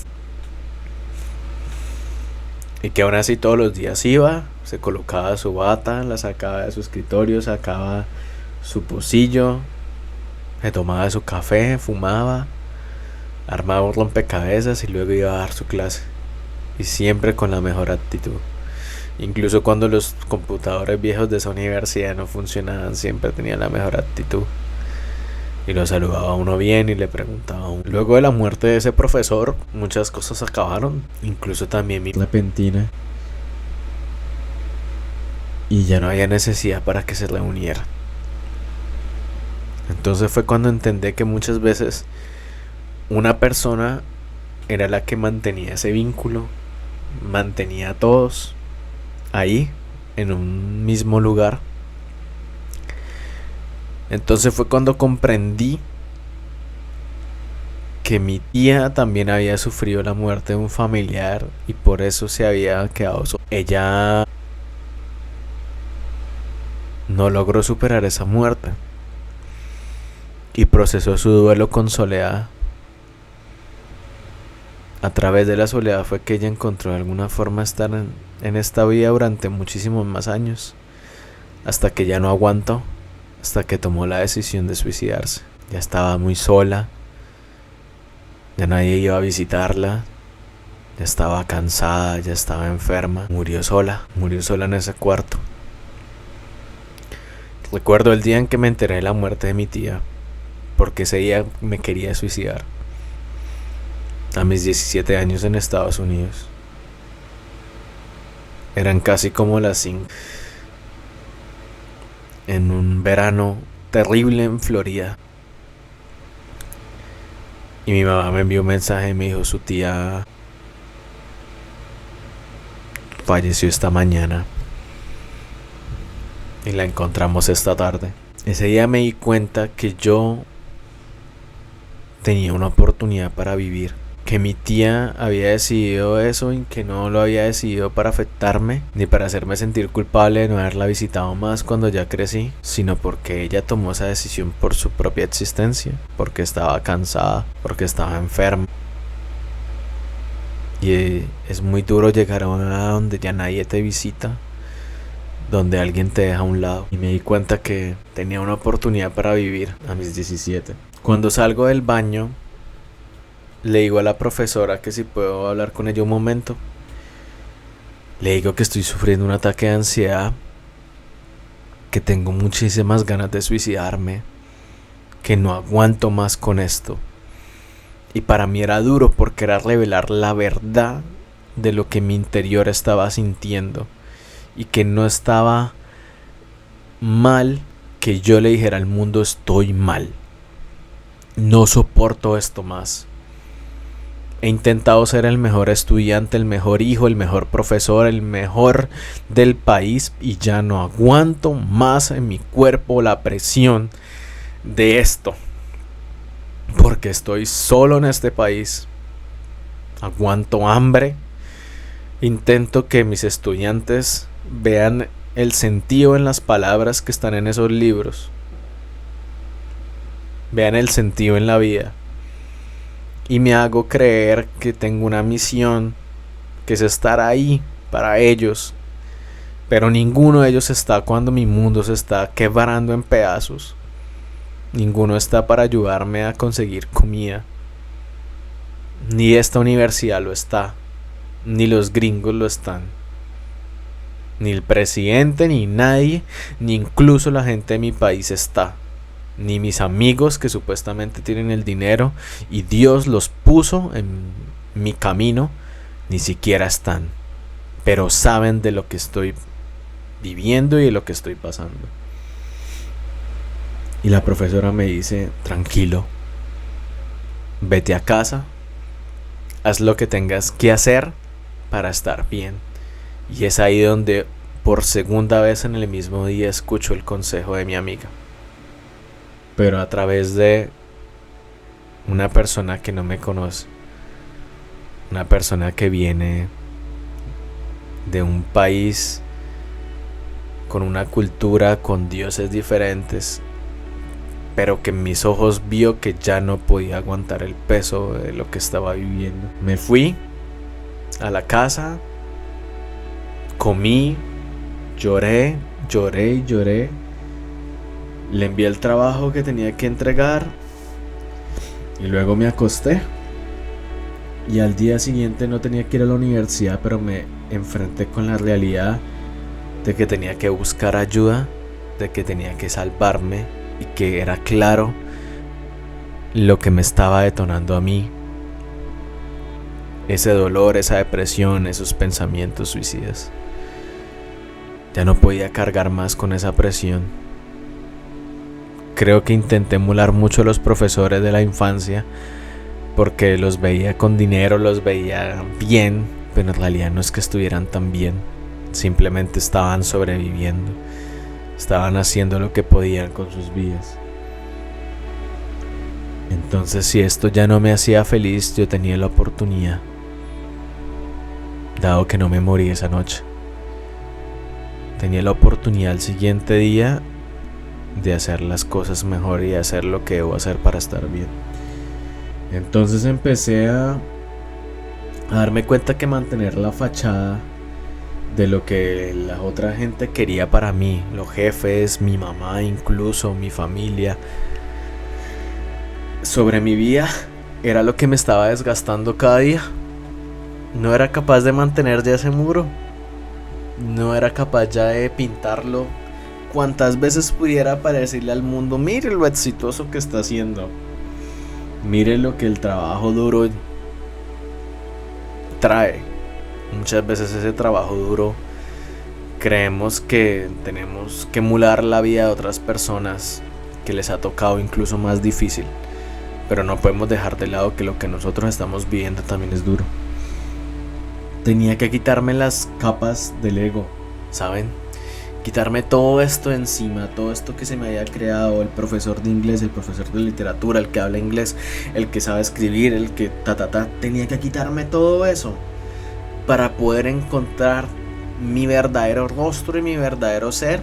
Speaker 1: y que aún así todos los días iba, se colocaba su bata, la sacaba de su escritorio, sacaba su pocillo, se tomaba su café, fumaba, armaba un rompecabezas y luego iba a dar su clase. Y siempre con la mejor actitud. Incluso cuando los computadores viejos de esa universidad no funcionaban, siempre tenía la mejor actitud. Y lo saludaba a uno bien y le preguntaba a uno. Luego de la muerte de ese profesor, muchas cosas acabaron. Incluso también mi repentina. Y ya no había necesidad para que se reuniera. Entonces fue cuando entendí que muchas veces una persona era la que mantenía ese vínculo, mantenía a todos ahí, en un mismo lugar. Entonces fue cuando comprendí que mi tía también había sufrido la muerte de un familiar y por eso se había quedado sola. Ella no logró superar esa muerte y procesó su duelo con soledad. A través de la soledad fue que ella encontró de alguna forma estar en esta vida durante muchísimos más años, hasta que ya no aguantó, hasta que tomó la decisión de suicidarse. Ya estaba muy sola, ya nadie iba a visitarla, ya estaba cansada, ya estaba enferma, murió sola en ese cuarto. Recuerdo el día en que me enteré de la muerte de mi tía, porque ese día me quería suicidar. A mis 17 años en Estados Unidos. Eran casi como las 5. En un verano terrible en Florida. Y mi mamá me envió un mensaje y me dijo: su tía falleció esta mañana y la encontramos esta tarde. Ese día me di cuenta que yo tenía una oportunidad para vivir, que mi tía había decidido eso y que no lo había decidido para afectarme ni para hacerme sentir culpable de no haberla visitado más cuando ya crecí, sino porque ella tomó esa decisión por su propia existencia, porque estaba cansada, porque estaba enferma. Y es muy duro llegar a una donde ya nadie te visita, donde alguien te deja a un lado. Y me di cuenta que tenía una oportunidad para vivir a mis 17. Cuando salgo del baño, le digo a la profesora que si puedo hablar con ella un momento. Le digo que estoy sufriendo un ataque de ansiedad, que tengo muchísimas ganas de suicidarme, que no aguanto más con esto. Y para mí era duro porque era revelar la verdad de lo que mi interior estaba sintiendo. Y que no estaba mal que yo le dijera al mundo: estoy mal. No soporto esto más. He intentado ser el mejor estudiante, el mejor hijo, el mejor profesor, el mejor del país. Y ya no aguanto más en mi cuerpo la presión de esto. Porque estoy solo en este país. Aguanto hambre. Intento que mis estudiantes vean el sentido en las palabras que están en esos libros. Vean el sentido en la vida. Y me hago creer que tengo una misión, que es estar ahí para ellos. Pero ninguno de ellos está cuando mi mundo se está quebrando en pedazos. Ninguno está para ayudarme a conseguir comida. Ni esta universidad lo está. Ni los gringos lo están. Ni el presidente, ni nadie, ni incluso la gente de mi país está. Ni mis amigos que supuestamente tienen el dinero y Dios los puso en mi camino, ni siquiera están. Pero saben de lo que estoy viviendo y de lo que estoy pasando. Y la profesora me dice: tranquilo, vete a casa, haz lo que tengas que hacer para estar bien. Y es ahí donde por segunda vez en el mismo día escucho el consejo de mi amiga, pero a través de una persona que no me conoce, una persona que viene de un país con una cultura, con dioses diferentes, pero que en mis ojos vio que ya no podía aguantar el peso de lo que estaba viviendo. Me fui a la casa, comí, lloré. Le envié el trabajo que tenía que entregar y luego me acosté. Y al día siguiente no tenía que ir a la universidad, pero me enfrenté con la realidad de que tenía que buscar ayuda, de que tenía que salvarme y que era claro lo que me estaba detonando a mí. Ese dolor, esa depresión, esos pensamientos suicidas. Ya no podía cargar más con esa presión. Creo que intenté emular mucho a los profesores de la infancia porque los veía con dinero, los veía bien, pero en realidad no es que estuvieran tan bien. Simplemente estaban sobreviviendo. Estaban haciendo lo que podían con sus vidas. Entonces, si esto ya no me hacía feliz, yo tenía la oportunidad, dado que no me morí esa noche, tenía la oportunidad el siguiente día de hacer las cosas mejor y de hacer lo que debo hacer para estar bien. Entonces empecé a darme cuenta que mantener la fachada de lo que la otra gente quería para mí, los jefes, mi mamá, incluso mi familia, sobre mi vida, era lo que me estaba desgastando cada día. No era capaz de mantener ya ese muro. No era capaz ya de pintarlo cuantas veces pudiera para decirle al mundo: mire lo exitoso que está haciendo, mire lo que el trabajo duro trae. Muchas veces ese trabajo duro creemos que tenemos que emular la vida de otras personas que les ha tocado incluso más difícil, pero no podemos dejar de lado que lo que nosotros estamos viviendo también es duro. Tenía que quitarme las capas del ego, ¿saben? Quitarme todo esto de encima, todo esto que se me había creado, el profesor de inglés, el profesor de literatura, el que habla inglés, el que sabe escribir, el que tenía que quitarme todo eso para poder encontrar mi verdadero rostro y mi verdadero ser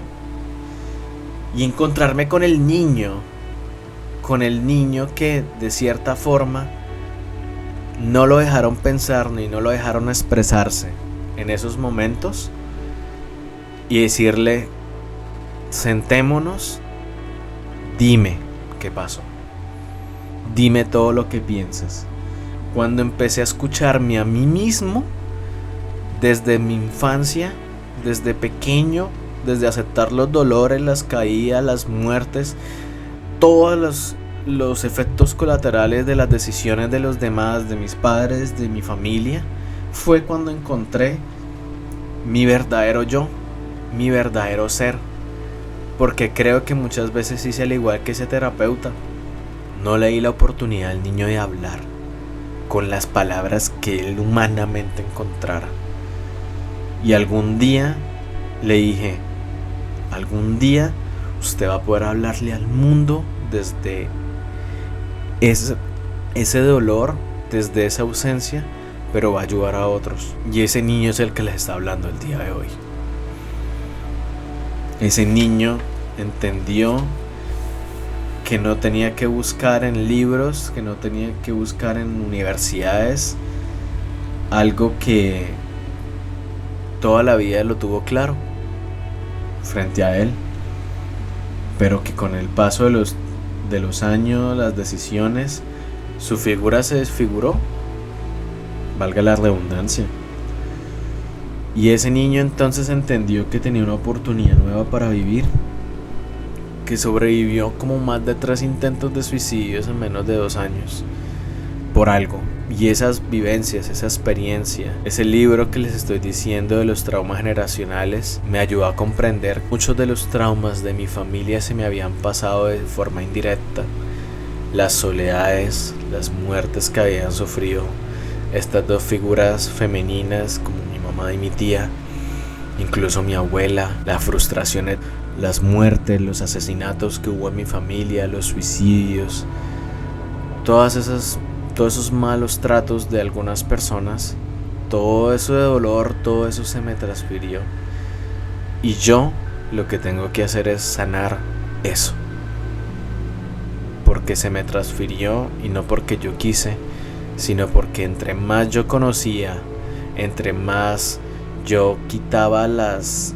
Speaker 1: y encontrarme con el niño que de cierta forma no lo dejaron pensar ni no lo dejaron expresarse en esos momentos, y decirle: sentémonos, dime qué pasó, dime todo lo que piensas. Cuando empecé a escucharme a mí mismo desde mi infancia, desde pequeño, desde aceptar los dolores, las caídas, las muertes, todos los efectos colaterales de las decisiones de los demás, de mis padres, de mi familia, fue cuando encontré mi verdadero yo, mi verdadero ser. Porque creo que muchas veces hice al igual que ese terapeuta, no le di la oportunidad al niño de hablar con las palabras que él humanamente encontrara. Y algún día le dije: algún día usted va a poder hablarle al mundo desde ese dolor, desde esa ausencia, pero va a ayudar a otros. Y ese niño es el que les está hablando el día de hoy. Ese niño entendió que no tenía que buscar en libros, que no tenía que buscar en universidades algo que toda la vida lo tuvo claro frente a él, pero que con el paso de los años, las decisiones, su figura se desfiguró, valga la redundancia. Y ese niño entonces entendió que tenía una oportunidad nueva para vivir, que sobrevivió como más de 3 intentos de suicidios en menos de 2 años, por algo. Y esas vivencias, esa experiencia, ese libro que les estoy diciendo de los traumas generacionales, me ayudó a comprender muchos de los traumas de mi familia se me habían pasado de forma indirecta. Las soledades, las muertes que habían sufrido estas dos figuras femeninas como mi mamá y mi tía, incluso mi abuela, las frustraciones, las muertes, los asesinatos que hubo en mi familia, los suicidios, todos esos malos tratos de algunas personas, todo eso de dolor, todo eso se me transfirió. Y yo lo que tengo que hacer es sanar eso, porque se me transfirió y no porque yo quise, sino porque entre más yo conocía, entre más yo quitaba las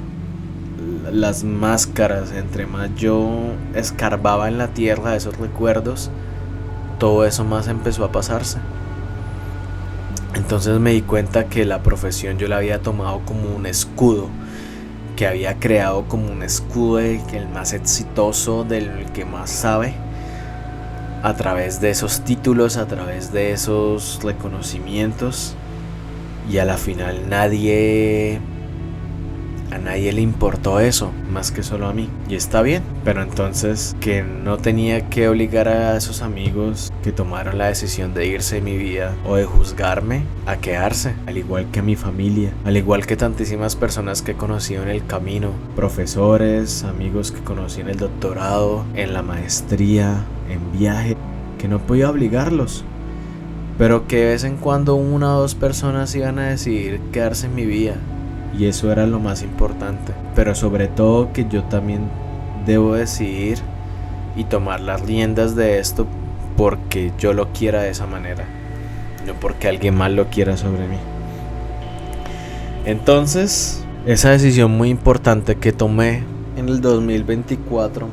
Speaker 1: máscaras, entre más yo escarbaba en la tierra de esos recuerdos, todo eso más empezó a pasarse. Entonces me di cuenta que la profesión yo la había tomado como un escudo, que había creado como un escudo de que el más exitoso, del que más sabe, a través de esos títulos, a través de esos reconocimientos, y a la final a nadie le importó eso, más que solo a mí. Y está bien, pero entonces que no tenía que obligar a esos amigos que tomaron la decisión de irse de mi vida o de juzgarme a quedarse, al igual que mi familia, al igual que tantísimas personas que he conocido en el camino, profesores, amigos que conocí en el doctorado, en la maestría, en viaje, que no podía obligarlos, pero que de vez en cuando 1 o 2 personas iban a decidir quedarse en mi vida. Y eso era lo más importante. Pero sobre todo que yo también debo decidir y tomar las riendas de esto porque yo lo quiera de esa manera, no porque alguien más lo quiera sobre mí. Entonces, esa decisión muy importante que tomé en el 2024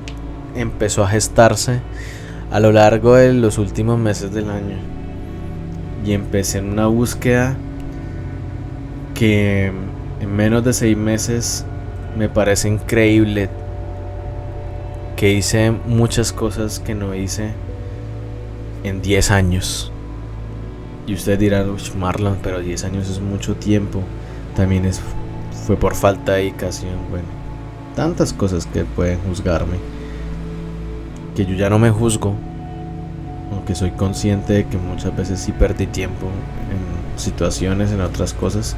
Speaker 1: empezó a gestarse a lo largo de los últimos meses del año. Y empecé en una búsqueda que en menos de 6 meses me parece increíble, que hice muchas cosas que no hice en 10 años. Y ustedes dirán: Marlon, pero 10 años es mucho tiempo. También fue por falta de dedicación. Bueno, tantas cosas que pueden juzgarme, que yo ya no me juzgo, aunque soy consciente de que muchas veces sí perdí tiempo en situaciones, en otras cosas,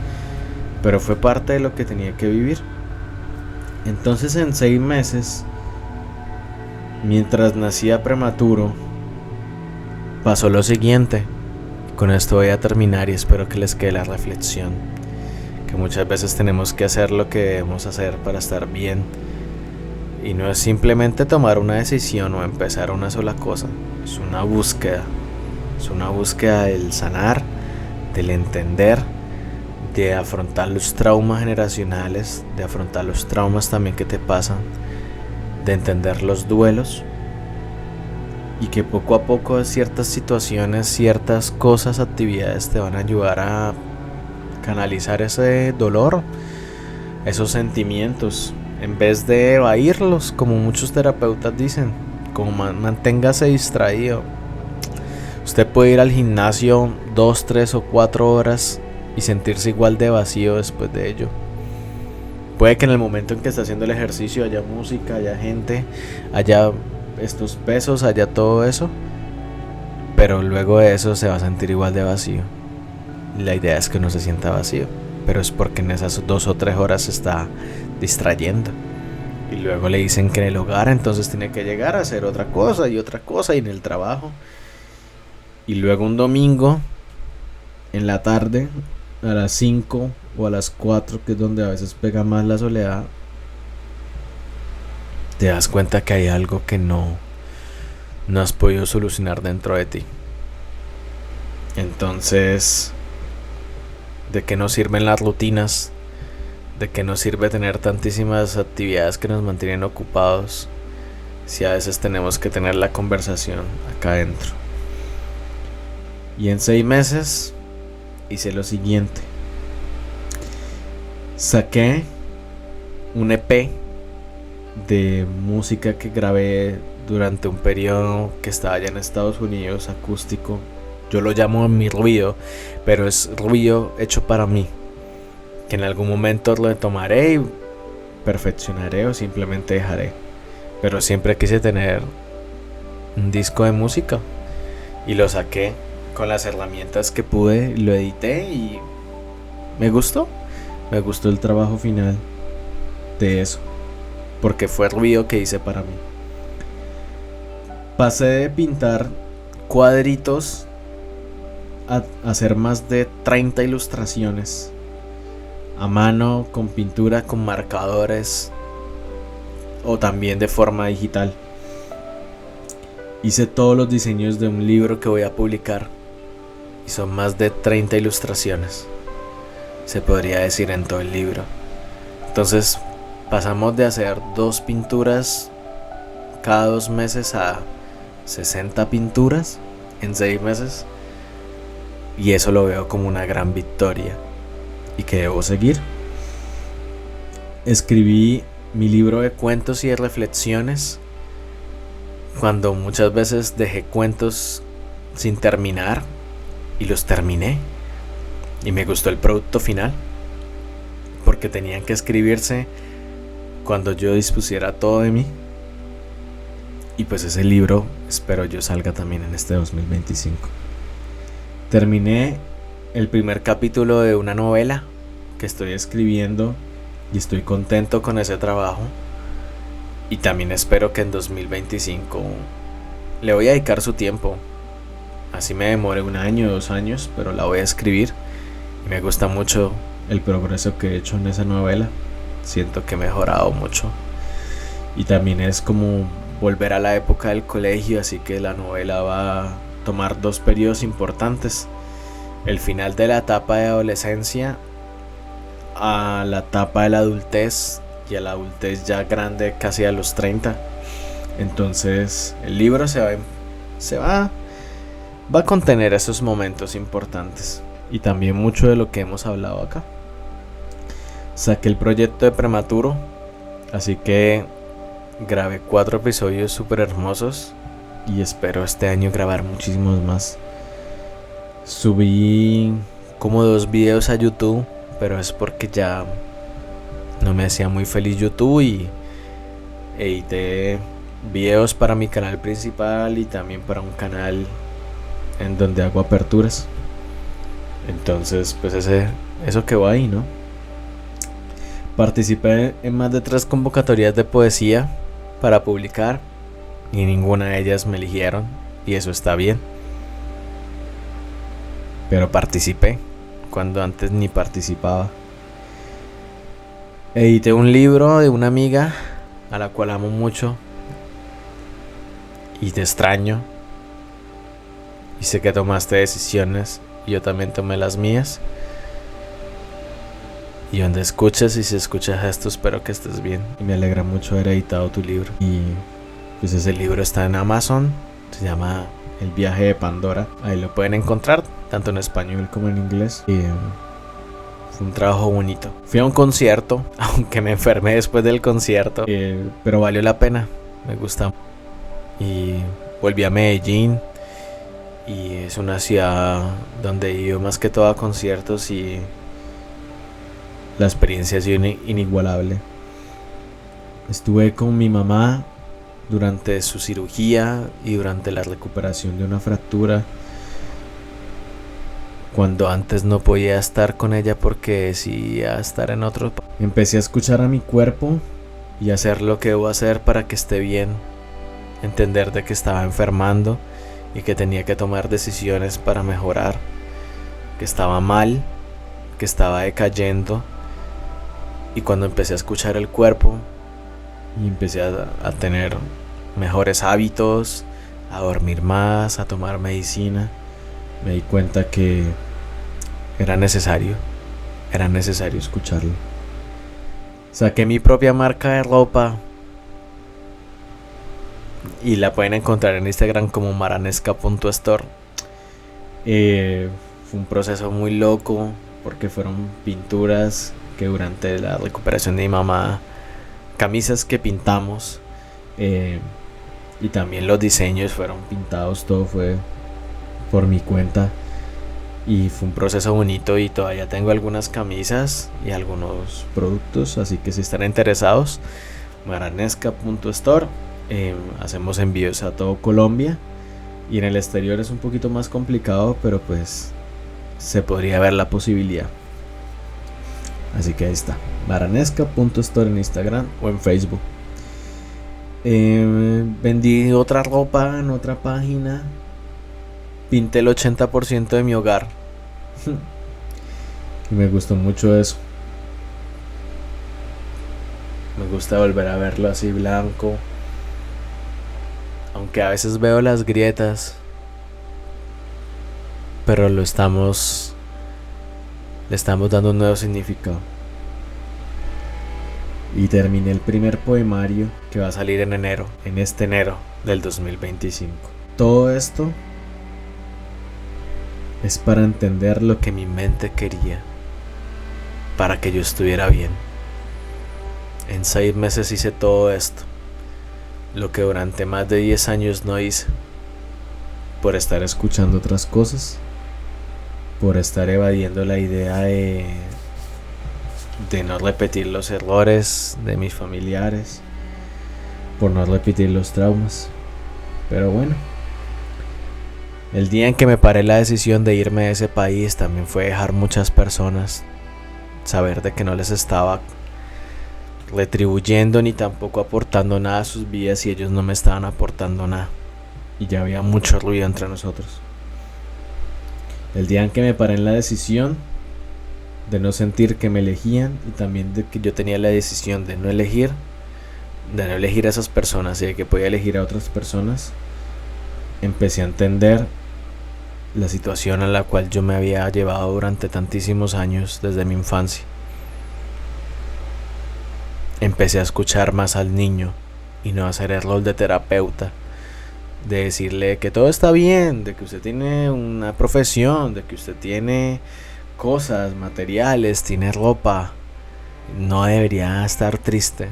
Speaker 1: pero fue parte de lo que tenía que vivir. Entonces en 6 meses, mientras nacía prematuro, pasó lo siguiente. Con esto voy a terminar y espero que les quede la reflexión, que muchas veces tenemos que hacer lo que debemos hacer para estar bien, y no es simplemente tomar una decisión o empezar una sola cosa, es una búsqueda del sanar, del entender, de afrontar los traumas generacionales, de afrontar los traumas también que te pasan, de entender los duelos, y que poco a poco ciertas situaciones, ciertas cosas, actividades te van a ayudar a canalizar ese dolor, esos sentimientos, en vez de evadirlos, como muchos terapeutas dicen, como manténgase distraído. Usted puede ir al gimnasio 2, 3 o 4 horas y sentirse igual de vacío después de ello. Puede que en el momento en que está haciendo el ejercicio haya música, haya gente, haya estos pesos, haya todo eso, pero luego de eso se va a sentir igual de vacío. La idea es que no se sienta vacío, pero es porque en esas 2 o 3 horas se está distrayendo, y luego le dicen que en el hogar entonces tiene que llegar a hacer otra cosa y en el trabajo, y luego un domingo en la tarde a las 5 o a las 4, que es donde a veces pega más la soledad, te das cuenta que hay algo que no has podido solucionar dentro de ti. Entonces, ¿de qué nos sirven las rutinas? ¿De qué nos sirve tener tantísimas actividades que nos mantienen ocupados si a veces tenemos que tener la conversación acá adentro? Y en 6 meses hice lo siguiente. Saqué un EP de música que grabé durante un periodo que estaba allá en Estados Unidos, acústico. Yo lo llamo mi ruido, pero es ruido hecho para mí, que en algún momento lo tomaré y perfeccionaré o simplemente dejaré. Pero siempre quise tener un disco de música y lo saqué con las herramientas que pude, lo edité y me gustó el trabajo final de eso, porque fue el ruido que hice para mí. Pasé de pintar cuadritos a hacer más de 30 ilustraciones a mano, con pintura, con marcadores o también de forma digital. Hice todos los diseños de un libro que voy a publicar y son más de 30 ilustraciones, se podría decir, en todo el libro. Entonces pasamos de hacer 2 pinturas cada 2 meses a 60 pinturas en 6 meses, y eso lo veo como una gran victoria y que debo seguir. Escribí mi libro de cuentos y de reflexiones, cuando muchas veces dejé cuentos sin terminar y los terminé, y me gustó el producto final, porque tenían que escribirse cuando yo dispusiera todo de mí. Y pues ese libro espero yo salga también en este 2025. Terminé el primer capítulo de una novela que estoy escribiendo y estoy contento con ese trabajo. Y también espero que en 2025 le voy a dedicar su tiempo. Así me demore 1 año, 2 años, pero la voy a escribir. Y me gusta mucho el progreso que he hecho en esa novela. Siento que he mejorado mucho. Y también es como volver a la época del colegio, así que la novela va a tomar 2 periodos importantes: el final de la etapa de adolescencia a la etapa de la adultez, y a la adultez ya grande, casi a los 30. Entonces el libro va a contener esos momentos importantes y también mucho de lo que hemos hablado acá. Saqué el proyecto de Prematuro, así que grabé 4 episodios súper hermosos y espero este año grabar muchísimos más. Subí como 2 videos a YouTube, pero es porque ya no me hacía muy feliz YouTube, y edité videos para mi canal principal y también para un canal en donde hago aperturas. Entonces pues eso quedó ahí, ¿no? Participé en más de 3 convocatorias de poesía para publicar y ninguna de ellas me eligieron, y eso está bien. Pero participé cuando antes ni participaba. Edité un libro de una amiga a la cual amo mucho y te extraño, y sé que tomaste decisiones y yo también tomé las mías. Y donde escuches, y si escuchas esto, espero que estés bien. Y me alegra mucho haber editado tu libro. Y pues ese libro está en Amazon. Se llama El viaje de Pandora. Ahí lo pueden encontrar, tanto en español como en inglés. Y fue un trabajo bonito. Fui a un concierto, aunque me enfermé después del concierto. Pero valió la pena. Me gusta. Y volví a Medellín. Y es una ciudad donde he ido más que todo a conciertos, y la experiencia ha sido inigualable. Estuve con mi mamá durante su cirugía y durante la recuperación de una fractura, cuando antes no podía estar con ella porque decidía estar en otro. Empecé a escuchar a mi cuerpo y hacer lo que debo hacer para que esté bien. Entender de que estaba enfermando y que tenía que tomar decisiones para mejorar, que estaba mal, que estaba decayendo. Y cuando empecé a escuchar el cuerpo y empecé a tener mejores hábitos, a dormir más, a tomar medicina, me di cuenta que era necesario escucharlo. Saqué mi propia marca de ropa y la pueden encontrar en Instagram como maranesca.store. Fue un proceso muy loco porque fueron pinturas que durante la recuperación de mi mamá, camisas que pintamos, y también los diseños fueron pintados, todo fue por mi cuenta, y fue un proceso bonito. Y todavía tengo algunas camisas y algunos productos, así que si están interesados, maranesca.store. Hacemos envíos a todo Colombia, y en el exterior es un poquito más complicado, pero pues se podría ver la posibilidad. Así que ahí está, maranesca.store en Instagram o en Facebook. Vendí otra ropa en otra página. Pinté el 80% de mi hogar. Y me gustó mucho eso. Me gusta volver a verlo así blanco, aunque a veces veo las grietas, pero le estamos dando un nuevo significado. Y terminé el primer poemario que va a salir en este enero del 2025. Todo esto es para entender lo que mi mente quería, para que yo estuviera bien. En 6 meses hice todo esto, lo que durante más de 10 años no hice, por estar escuchando otras cosas, por estar evadiendo la idea de no repetir los errores de mis familiares, por no repetir los traumas. Pero bueno, el día en que me paré la decisión de irme de ese país también fue dejar muchas personas, saber de que no les estaba retribuyendo ni tampoco aportando nada a sus vidas, y ellos no me estaban aportando nada, y ya había mucho ruido entre nosotros. El día en que me paré en la decisión de no sentir que me elegían, y también de que yo tenía la decisión de no elegir a esas personas y de que podía elegir a otras personas, empecé a entender la situación a la cual yo me había llevado durante tantísimos años desde mi infancia. Empecé a escuchar más al niño y no hacer el rol de terapeuta, de decirle que todo está bien, de que usted tiene una profesión, de que usted tiene cosas materiales, tiene ropa, no debería estar triste.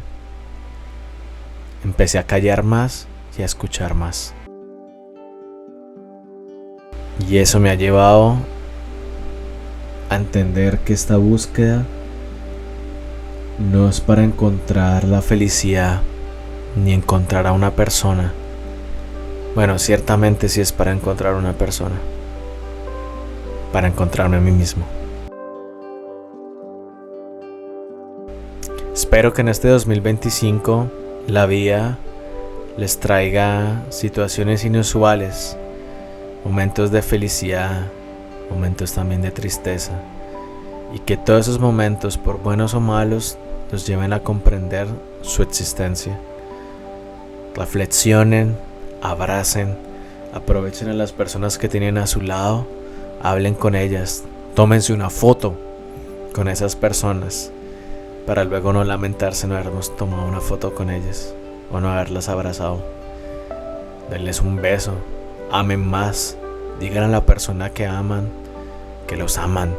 Speaker 1: Empecé a callar más y a escuchar más. Y eso me ha llevado a entender que esta búsqueda no es para encontrar la felicidad, ni encontrar a una persona. Bueno, ciertamente sí es para encontrar una persona, para encontrarme a mí mismo. Espero que en este 2025 la vida les traiga situaciones inusuales, momentos de felicidad, momentos también de tristeza, y que todos esos momentos, por buenos o malos, nos lleven a comprender su existencia. Reflexionen, abracen, aprovechen a las personas que tienen a su lado, hablen con ellas, tómense una foto con esas personas para luego no lamentarse no habernos tomado una foto con ellas o no haberlas abrazado. Denles un beso, amen más, digan a la persona que aman que los aman.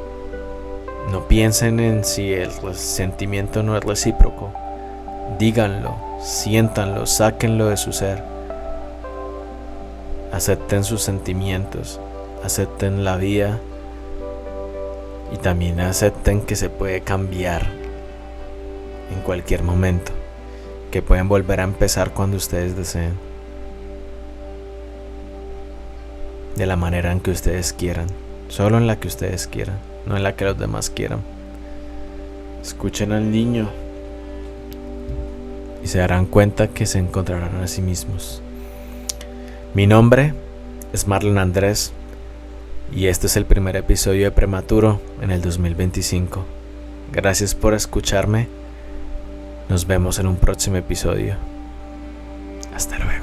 Speaker 1: No piensen en si el sentimiento no es recíproco. Díganlo, siéntanlo, sáquenlo de su ser. Acepten sus sentimientos, acepten la vida y también acepten que se puede cambiar en cualquier momento, que pueden volver a empezar cuando ustedes deseen, de la manera en que ustedes quieran, solo en la que ustedes quieran, no en la que los demás quieran. Escuchen al niño y se darán cuenta que se encontrarán a sí mismos. Mi nombre es Marlon Andrés y este es el primer episodio de Prematuro en el 2025. Gracias por escucharme. Nos vemos en un próximo episodio. Hasta luego.